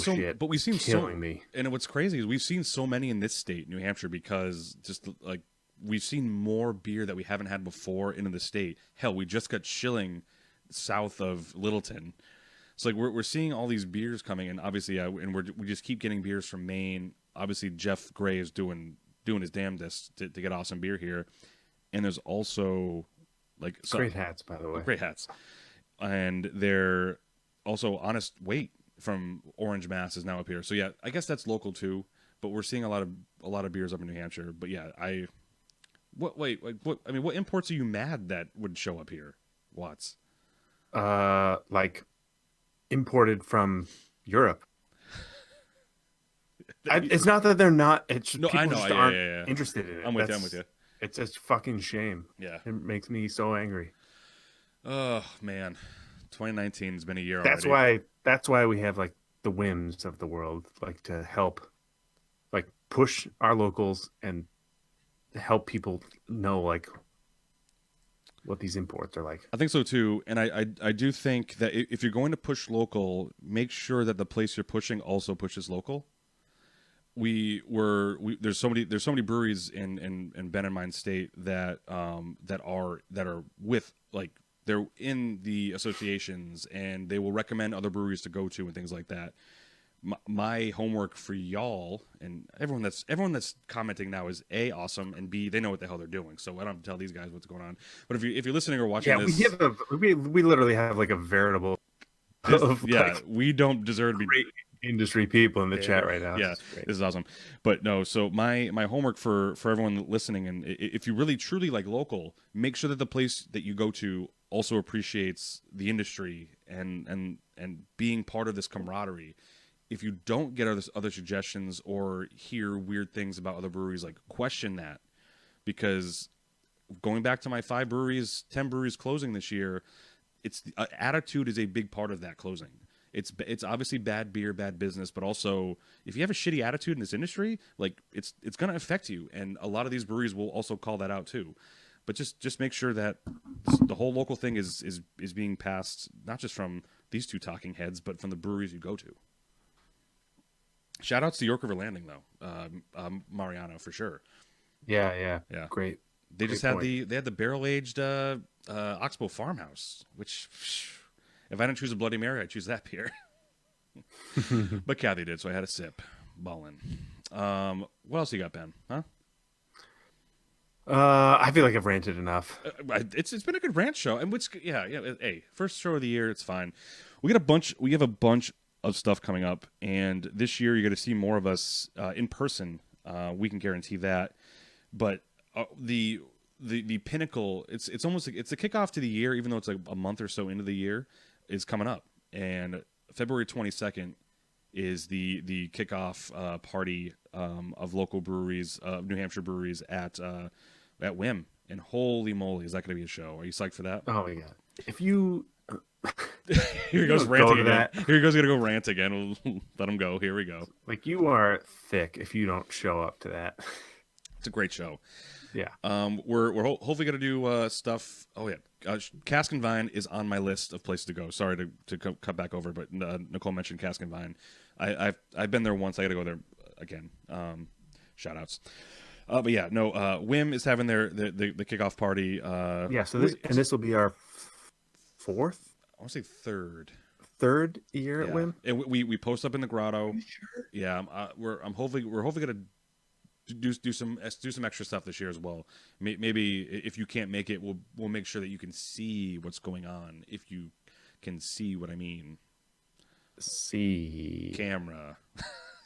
killing me. And what's crazy is we've seen so many in this state, New Hampshire, because just like we've seen more beer that we haven't had before into the state. Hell, we just got Schilling south of Littleton. So like we're seeing all these beers coming, and obviously, and we just keep getting beers from Maine. Obviously, Jeff Gray is doing his damnedest to get awesome beer here, and there's also like great hats, by the way, great hats, and they're also Honest Weight from Orange, Mass is now up here. So yeah, I guess that's local too. But we're seeing a lot of beers up in New Hampshire. But yeah, what imports are you mad that would show up here, Watts? Like imported from Europe. It's not that they're not. It's just people just aren't interested in it. I'm with you. It's a fucking shame. Yeah, it makes me so angry. Oh man, 2019 has been a year already. That's why we have like the whims of the world, like to help, like push our locals and help people know like what these imports are like. I think so too, and I do think that if you're going to push local, make sure that the place you're pushing also pushes local. There's so many breweries in Ben and Mine State that are with like they're in the associations and they will recommend other breweries to go to and things like that. My homework for y'all and everyone that's commenting now is A, awesome, and B, they know what the hell they're doing. So I don't have to tell these guys what's going on. But if you're listening or watching this, we literally have like a veritable we don't deserve to be great industry people in the chat right now. Yeah, this is awesome. But no, so my homework for everyone listening, and if you really truly like local, make sure that the place that you go to also appreciates the industry and being part of this camaraderie. If you don't get other suggestions or hear weird things about other breweries, like question that, because going back to my 10 breweries closing this year, attitude is a big part of that closing. It's obviously bad beer, bad business, but also if you have a shitty attitude in this industry, like it's going to affect you, and a lot of these breweries will also call that out too. But just make sure that the whole local thing is being passed, not just from these two talking heads, but from the breweries you go to. Shout outs to York River Landing though, Mariano for sure. Yeah. Great. They just had the barrel aged Oxbow Farmhouse, which if I didn't choose a Bloody Mary, I'd choose that beer. But Kathy did, so I had a sip. Ballin'. What else you got, Ben? Huh? I feel like I've ranted enough. It's been a good rant show, and hey, first show of the year, it's fine. We have a bunch of stuff coming up, and this year you're going to see more of us in person. We can guarantee that. But the pinnacle, it's almost like it's a kickoff to the year, even though it's like a month or so into the year, is coming up, and February 22nd is the kickoff party of local breweries, New Hampshire breweries at Whim. And holy moly, is that going to be a show? Are you psyched for that? Oh my god! If you here he goes ranting again. Here he goes going to go rant again. We'll let him go. Here we go. Like, you are thick if you don't show up to that. It's a great show. Yeah. We're hopefully going to do stuff. Oh yeah, Cask and Vine is on my list of places to go. Sorry to cut back over, but Nicole mentioned Cask and Vine. I've been there once. I got to go there again. Shout outs. But yeah, no. Whim is having the kickoff party. Yeah. So this will be our fourth. I want to say third year at Whim. And we post up in the grotto. Are you sure? Yeah. We're hopefully gonna do some extra stuff this year as well. Maybe if you can't make it, we'll make sure that you can see what's going on. If you can see what I mean. See camera.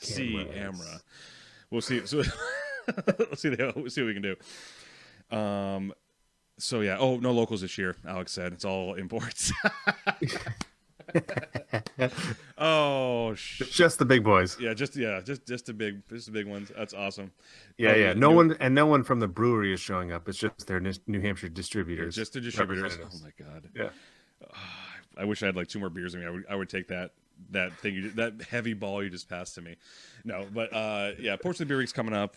See camera. We'll see. So we'll see what we can do. So yeah. Oh, no locals this year. Alex said it's all imports. Oh, just the big boys. Yeah, just the big ones. That's awesome. Yeah. No one from the brewery is showing up. It's just their New Hampshire distributors. Just the distributors. Oh my god. Yeah. I wish I had like 2 more beers in me. I would take that thing, that heavy ball you just passed to me. No, but yeah, Portsmouth Beer Week's coming up.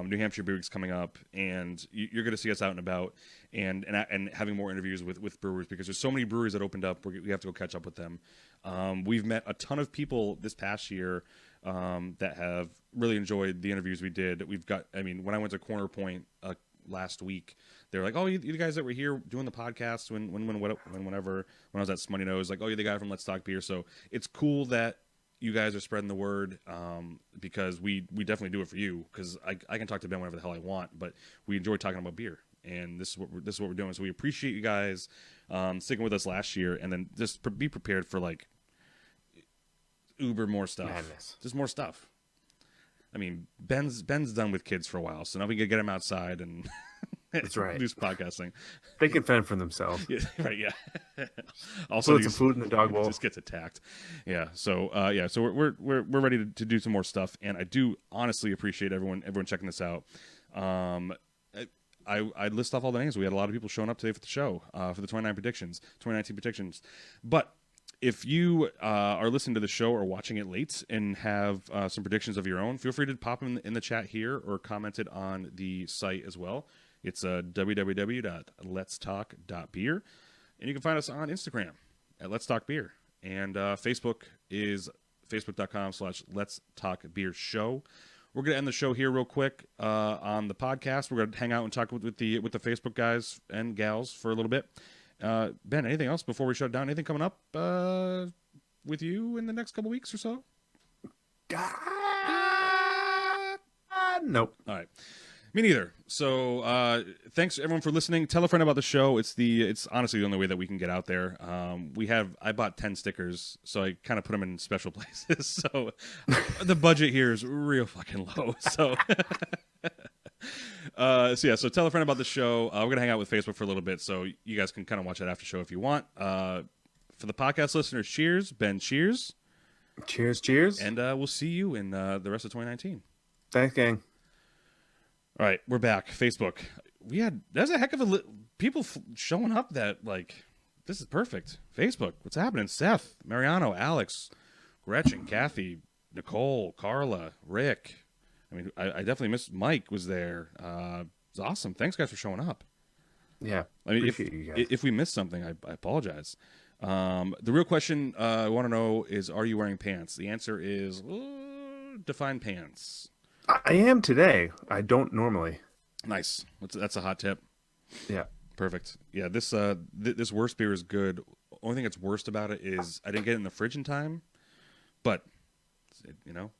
New Hampshire Beer Week's coming up, and you're going to see us out and about, and having more interviews with brewers, because there's so many breweries that opened up. We have to go catch up with them. We've met a ton of people this past year that have really enjoyed the interviews we did. When I went to Corner Point last week, they were like, "Oh, you guys that were here doing the podcast whenever I was at Smutty Nose, like, oh, you're the guy from Let's Talk Beer." So it's cool that you guys are spreading the word, because we definitely do it for you, because I can talk to Ben whenever the hell I want, but we enjoy talking about beer, and this is what we're doing. So we appreciate you guys sticking with us last year, and then just be prepared for like uber more stuff. Madness. Just more stuff. I mean, Ben's done with kids for a while, so now we can get him outside and that's right. do some podcasting. They can fend for themselves. Yeah, right. Yeah. Also, put some food in the dog bowl. Just gets attacked. Yeah. So So we're ready to do some more stuff, and I do honestly appreciate everyone checking this out. I list off all the names. We had a lot of people showing up today for the show, for the 2019 predictions. But if you are listening to the show or watching it late and have some predictions of your own, feel free to pop them in the chat here or comment it on the site as well. It's www.letstalk.beer. And you can find us on Instagram at Let's Talk Beer. And Facebook is facebook.com/letstalkbeershow. We're going to end the show here real quick on the podcast. We're going to hang out and talk with the Facebook guys and gals for a little bit. Ben, anything else before we shut down? Anything coming up with you in the next couple weeks or so? Nope. All right. Me neither. So thanks everyone for listening. Tell a friend about the show. It's honestly the only way that we can get out there. I bought 10 stickers, so I kind of put them in special places. So the budget here is real fucking low. So so tell a friend about the show. We're gonna hang out with Facebook for a little bit, so you guys can kind of watch that after show if you want. For the podcast listeners, cheers, Ben. Cheers. Cheers. And we'll see you in the rest of 2019. Thanks, gang. All right, we're back. Facebook. There's a heck of people showing up that like This is perfect. Facebook. What's happening? Seth, Mariano, Alex, Gretchen, Kathy, Nicole, Carla, Rick. I mean, I definitely missed Mike was there. It's awesome. Thanks guys for showing up. Yeah, I mean, appreciate you guys. if we missed something, I apologize. The real question I want to know is, are you wearing pants? The answer is define pants. I am today. I don't normally. Nice. That's a hot tip. Yeah. Perfect. Yeah, this worst beer is good. Only thing that's worst about it is I didn't get it in the fridge in time, but you know.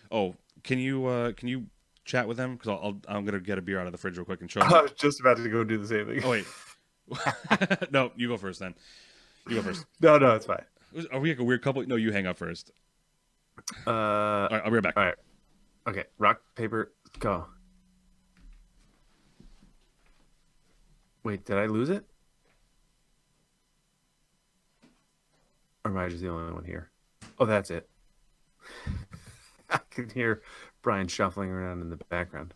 Oh, can you chat with them? Because I'm gonna get a beer out of the fridge real quick and show them. I was just about to go do the same thing. Oh wait, no, you go first then. You go first. No, it's fine. Are we like a weird couple? No, you hang up first. All right, I'll be right back. All right. Okay. Rock, paper, go. Wait, did I lose it? Or am I just the only one here? Oh, that's it. I can hear Brian shuffling around in the background.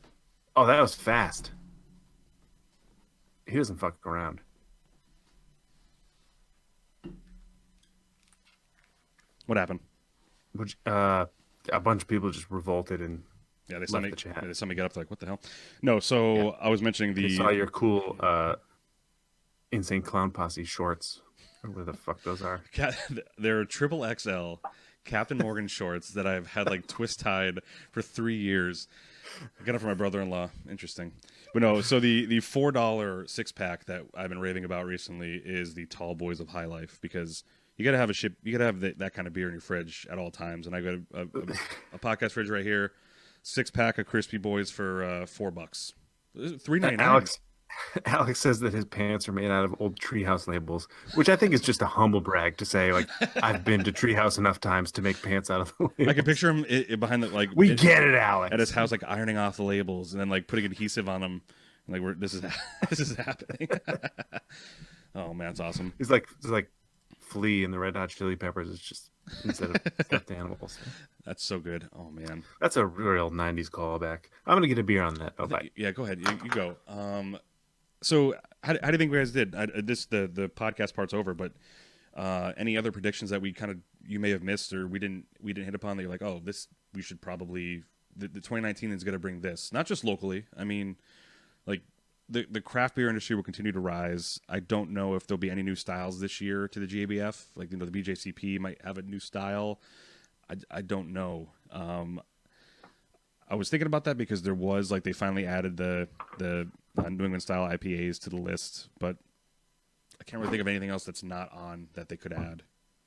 Oh, that was fast. He doesn't fuck around. What happened? Which, a bunch of people just revolted and Yeah, they saw me. the chat. They saw me get up. Like, what the hell? No. So I was mentioning they saw your cool Insane Clown Posse shorts. Or where the fuck those are. They're triple XL Captain Morgan shorts that I've had like twist tied for 3 years. I got it from my brother-in-law. Interesting. But no, so the $4 6-pack that I've been raving about recently is the Tall Boys of High Life, because you got to have that kind of beer in your fridge at all times. And I got a podcast fridge right here, 6-pack of Crispy Boys for $4, $3.99. Alex says that his pants are made out of old Treehouse labels, which I think is just a humble brag to say, like, I've been to Treehouse enough times to make pants out of the labels. I can picture him behind the get it, Alex. At his house, like ironing off the labels and then like putting adhesive on them. And, like this is happening. Oh man, it's awesome. It's like Flea and the Red Hot Chili Peppers. It's just instead of stuffed animals. That's so good. Oh man, that's a real '90s callback. I'm gonna get a beer on that. Oh, bye. Yeah, go ahead. You go. So how do you think you guys did? The podcast part's over, but any other predictions that you may have missed or we didn't hit upon that you're like, oh, this we should probably the 2019 is going to bring this, not just locally. I mean, like the craft beer industry will continue to rise. I don't know if there'll be any new styles this year to the GABF. Like, the BJCP might have a new style. I don't know. I was thinking about that because there was they finally added the New England style IPAs to the list, but I can't really think of anything else that's not on that they could add.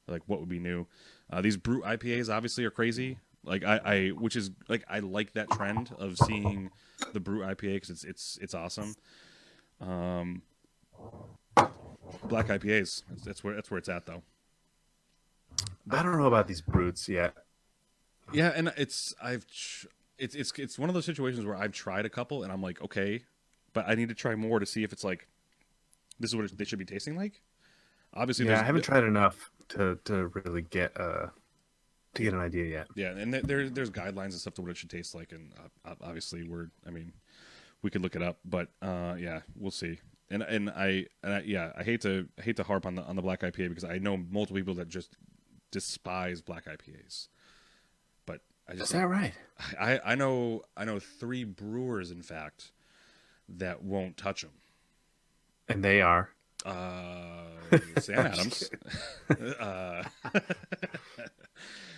Like, what would be new? These brute IPAs obviously are crazy. Like I like that trend of seeing the brute IPA because it's awesome. Black IPAs, that's where it's at though. I don't know about these brutes yet. Yeah, and it's one of those situations where I've tried a couple and I'm like, okay, but I need to try more to see if it's like this is what they should be tasting like. Obviously, yeah, I haven't tried enough to really get to get an idea yet. Yeah, and there's guidelines and stuff to what it should taste like, and obviously we could look it up, but yeah, we'll see. And I hate to harp on the black IPA because I know multiple people that just despise black IPAs. But is that right? I know 3 brewers in fact that won't touch them, and they are Sam Adams,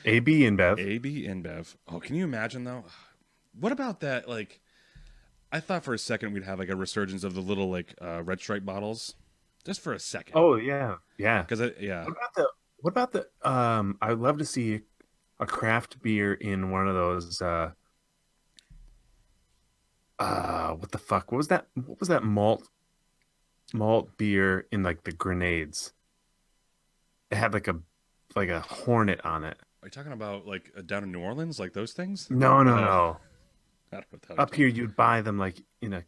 AB InBev. AB InBev. Oh, can you imagine though? What about that? Like, I thought for a second we'd have like a resurgence of the little red stripe bottles, just for a second. Oh yeah. Because yeah. What about the? I'd love to see a craft beer in one of those. What the fuck? What was that malt beer in like the grenades? It had like a hornet on it. Are you talking about like down in New Orleans, like those things? No. I don't know what Up here, you'd buy them like in a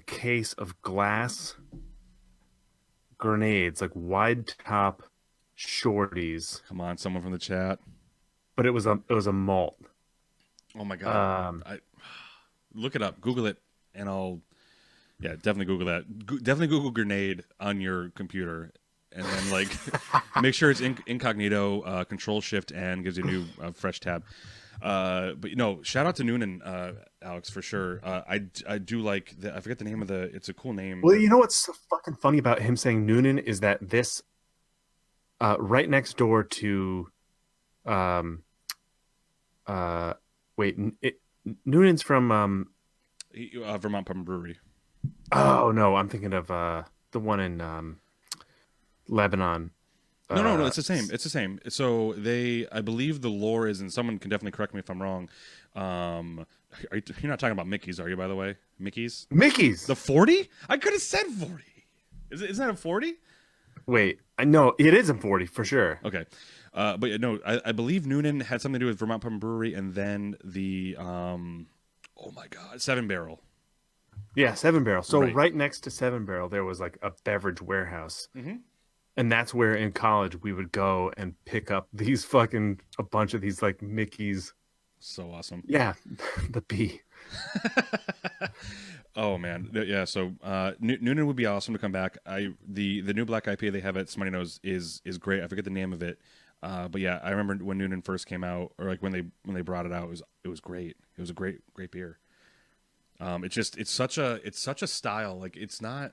case of glass grenades, like wide top shorties. Come on, someone from the chat. But it was a malt. Oh my god! Look it up, Google it, and I'll Yeah, definitely Google that. Definitely Google grenade on your computer, and then like make sure it's incognito. Control Shift N gives you a new fresh tab. But shout out to Noonan, Alex, for sure. I do like I forget the name of the. It's a cool name. Well, you know what's so fucking funny about him saying Noonan is that this right next door to um wait Noonan's from Vermont Pub and Brewery. oh no, I'm thinking of the one in Lebanon. No, it's the same. It's the same. So I believe the lore is, and someone can definitely correct me if I'm wrong. You're not talking about Mickey's, are you? By the way, Mickey's. Mickey's. The 40? I could have said 40. Isn't that a 40? Wait, I know it is in 40 for sure. Okay, but no, I believe Noonan had something to do with Vermont Pub and Brewery, and then the oh my God, Seven Barrel. Yeah, Seven Barrel. So Right. right next to Seven Barrel, there was like a beverage warehouse. Mm-hmm. And that's where in college we would go and pick up a bunch of these like Mickey's. So awesome. Yeah, the B. Oh man, yeah. So Noonan would be awesome to come back. The new black IPA they have at Smutty Nose is great. I forget the name of it, but yeah, I remember when Noonan first came out, or like when they brought it out, it was great. It was a great beer. It's such a style. Like it's not.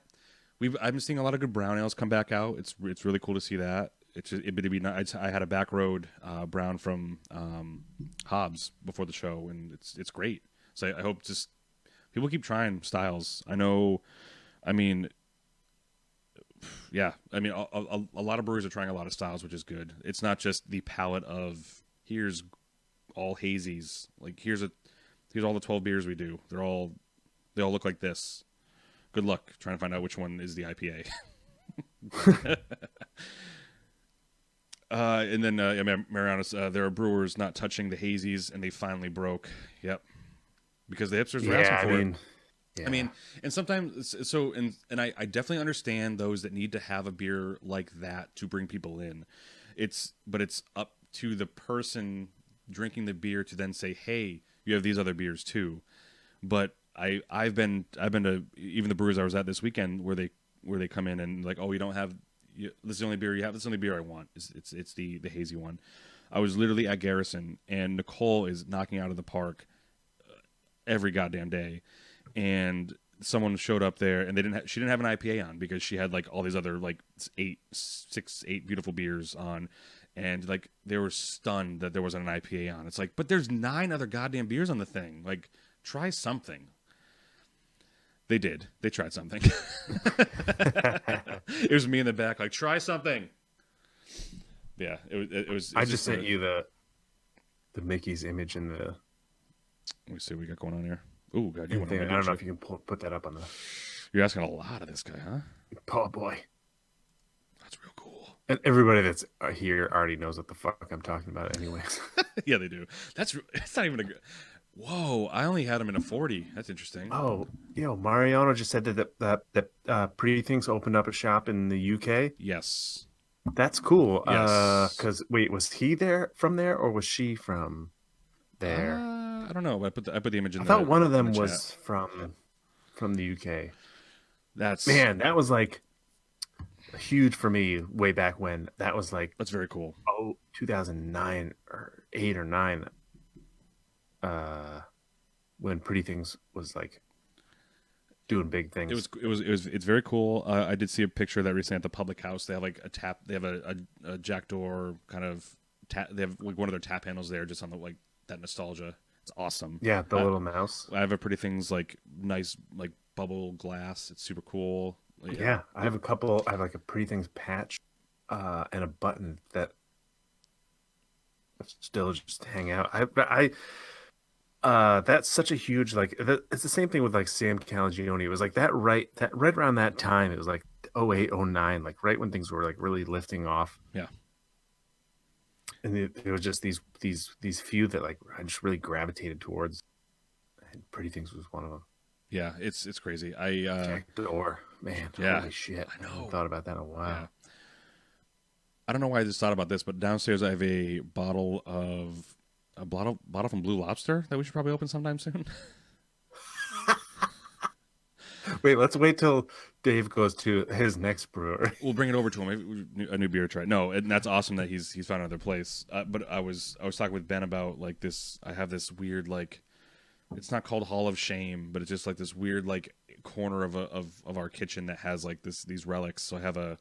I've been seeing a lot of good brown ales come back out. It's really cool to see that. It'd be nice. I had a back road brown from Hobbs before the show, and it's great. So I hope just people keep trying styles. I know. I mean, yeah. I mean, a lot of breweries are trying a lot of styles, which is good. It's not just the palette of here's all hazies. Like here's all the 12 beers we do. They all look like this. Good luck trying to find out which one is the IPA. And then Marianas, there are brewers not touching the hazies, and they finally broke. Yep, because the hipsters were asking for it. Yeah. I mean, and sometimes and I definitely understand those that need to have a beer like that to bring people in. But it's up to the person drinking the beer to then say, "Hey, you have these other beers too." But I've been to even the brewers I was at this weekend where they come in and like, "Oh, you don't have this is the only beer you have. This is the only beer I want. It's the hazy one." I was literally at Garrison, and Nicole is knocking out of the park every goddamn day, and someone showed up there and she didn't have an IPA on because she had like all these other like 8 beautiful beers on, and like they were stunned that there wasn't an IPA on. It's like, but there's 9 other goddamn beers on the thing. Like, try something. They did. They tried something. It was me in the back, like, try something. Yeah, it was. I just sent you the Mickey's image in the. Let me see what we got going on here. Oh God, I don't know if you can put that up on the. You're asking a lot of this guy, huh? Oh boy, that's real cool. And everybody that's here already knows what the fuck I'm talking about, anyways. Yeah, they do. It's not even a good. Whoa, I only had him in a 40. That's interesting. Oh, Mariano just said that Pretty Things opened up a shop in the UK. Yes. That's cool. Yes. Because wait, was he from there, or was she from there? I don't know. I put the image in. I thought one of them was chat. from the UK. That was like huge for me way back when. That was like that's very cool. 2009 or 8 or 9. When Pretty Things was like doing big things. It's very cool. I did see a picture that recently at the public house. They have like a tap. They have a jack door kind of tap. They have like one of their tap handles there, just on the like that nostalgia. It's awesome. Yeah, the little mouse. I have a Pretty Things like nice like bubble glass. It's super cool. Yeah, I have a couple. I have like a Pretty Things patch, and a button that still just hang out. That's such a huge it's the same thing with like Sam Calagione. It was like that right around that time. It was like 08, 09, like right when things were like really lifting off. Yeah. And there was just these few that like I just really gravitated towards. And Pretty Things was one of them. Yeah, it's crazy. Jack Door, man. Yeah, holy shit. I know. I haven't thought about that in a while. Yeah. I don't know why I just thought about this, but downstairs I have a bottle from Blue Lobster that we should probably open sometime soon. Wait, let's wait till Dave goes to his next brewery. We'll bring it over to him. Maybe a new beer to try. No, and that's awesome that he's found another place. But I was talking with Ben about like this. I have this weird like, it's not called Hall of Shame, but it's just like this weird like corner of our kitchen that has like these relics. So I have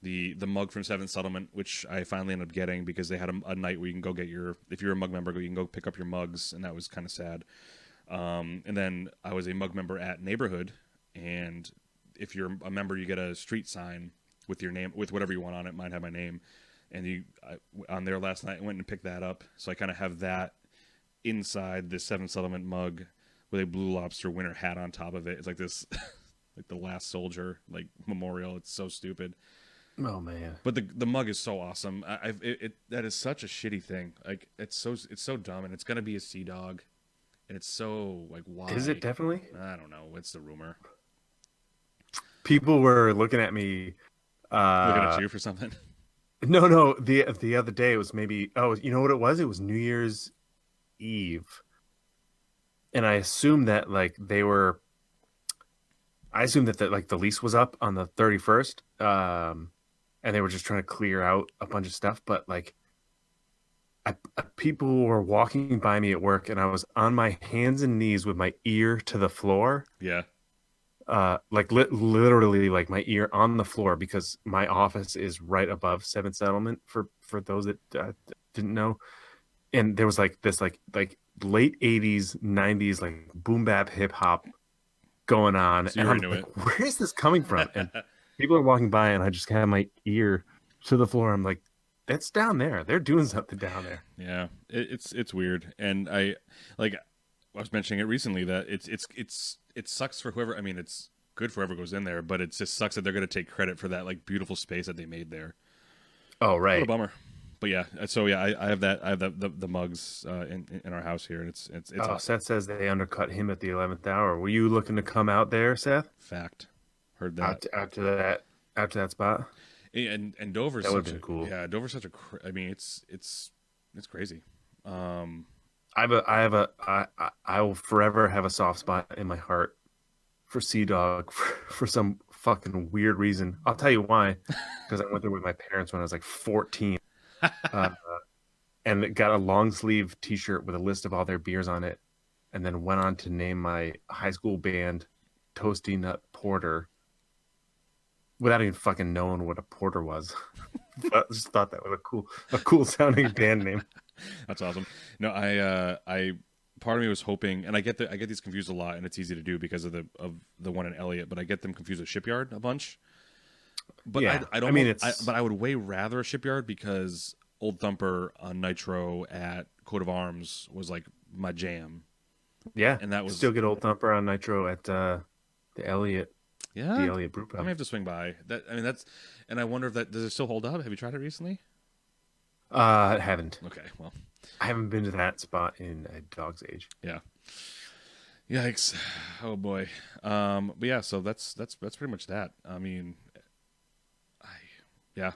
the mug from Seventh Settlement, which I finally ended up getting because they had a night where you can go get your, if you're a mug member, you can go pick up your mugs, and that was kind of sad. And then I was a mug member at Neighborhood, and if you're a member, you get a street sign with your name, with whatever you want on it. Mine had my name, and on there last night, I went and picked that up. So I kind of have that inside this Seventh Settlement mug with a Blue Lobster winter hat on top of it. It's like this, like the Last Soldier like memorial. It's so stupid. Oh man. But the mug is so awesome. That is such a shitty thing. Like it's so dumb, and it's gonna be a Sea Dog, and it's so like why? Is it definitely? I don't know. It's the rumor. People were looking at me. Looking at you for something. No. The other day it was maybe. Oh, you know what it was? It was New Year's Eve, and I assumed that like they were. I assumed that like the lease was up on the 31st, and they were just trying to clear out a bunch of stuff. But like, people were walking by me at work, and I was on my hands and knees with my ear to the floor. Yeah. Like literally like my ear on the floor because my office is right above Seventh Settlement for those that didn't know. And there was like this like late 80s 90s like boom bap hip hop going on, So and you I'm knew like, it. where is this coming from? And people are walking by, and I just have my ear to the floor. I'm like, that's down there. They're doing something down there. Yeah. It's weird, and I was mentioning it recently that it sucks for whoever. I mean, it's good for whoever goes in there, but it just sucks that they're going to take credit for that like beautiful space that they made there. Oh What a right. bummer. But yeah, so yeah, I have that. I have the mugs in our house here, and it's Oh, a Seth says they undercut him at the 11th hour. Were you looking to come out there, Seth? fact. Heard that. After that spot? And Dover's That would've such been a cool. yeah, Dover's such a I mean, it's crazy. I will forever have a soft spot in my heart for Sea Dog for some fucking weird reason. I'll tell you why. Because I went there with my parents when I was like 14, uh, and got a long sleeve T-shirt with a list of all their beers on it, and then went on to name my high school band Toasty Nut Porter without even fucking knowing what a porter was. I just thought that was a cool sounding band name. That's awesome. No, I part of me was hoping, and I get these confused a lot, and it's easy to do because of the one in Elliott, but I get them confused with Shipyard a bunch. But Yeah, I don't. I mean, but I would way rather a Shipyard because Old Thumper on Nitro at Coat of Arms was like my jam, yeah, and that was still get Old Thumper on Nitro at the Elliott yeah. Brew I Pub. may have to swing by that. I mean, and I wonder if that does it still hold up. Have you tried it recently? I haven't. Okay, well, I haven't been to that spot in a dog's age. yeah. Yikes! Oh boy. But yeah, so that's pretty much that. I mean, yeah,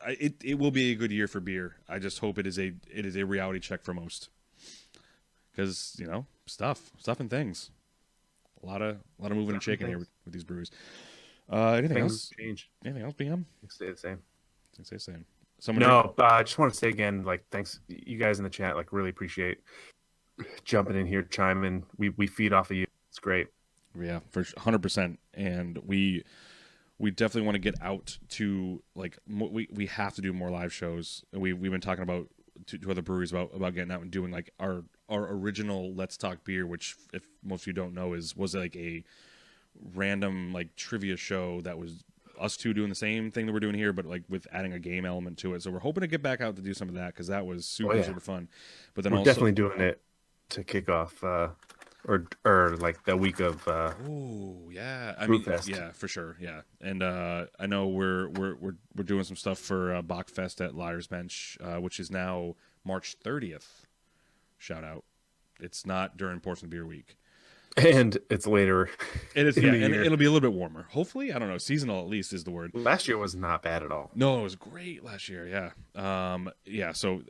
it will be a good year for beer. I just hope it is a reality check for most, because stuff and things. A lot of moving and shaking here with these breweries. Anything Things else? change. Anything else, BM? Stay the same. Say same. Someone No, I just want to say again, like, thanks you guys in the chat. Like, really appreciate jumping in here, chiming. We feed off of you. It's great. Yeah, for 100%. And we definitely want to get out to like we have to do more live shows. And we've been talking about to other breweries about getting out and doing like our original Let's Talk Beer, which if most of you don't know was like a random like trivia show that was us two doing the same thing that we're doing here, but like with adding a game element to it. So we're hoping to get back out to do some of that because that was super fun. But then We're also definitely doing it to kick off or like the week of oh yeah, I mean Brewfest. yeah, for sure, yeah. And I know we're doing some stuff for Bachfest at Liar's Bench, which is now March 30th. Shout out! It's not during Portsmouth Beer Week. And it's later It is, in yeah, the and year. it'll be a little bit warmer. Hopefully, I don't know. Seasonal at least is the word. Last year was not bad at all. No, it was great last year. Yeah. Yeah. So,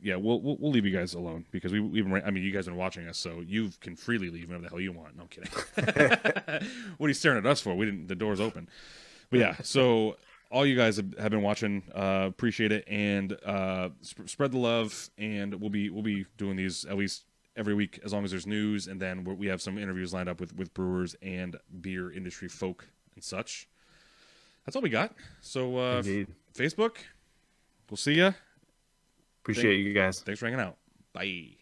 yeah, we'll leave you guys alone because we've been. I mean, you guys have been watching us, so you can freely leave whenever the hell you want. No, I'm kidding. What are you staring at us for? We didn't. The door's open. But yeah. So all you guys have been watching. Appreciate it, and spread the love. And we'll be doing these at least every week as long as there's news, and then we have some interviews lined up with brewers and beer industry folk and such. That's all we got. So Indeed. Facebook, we'll see ya. Appreciate you guys. Thanks for hanging out. Bye.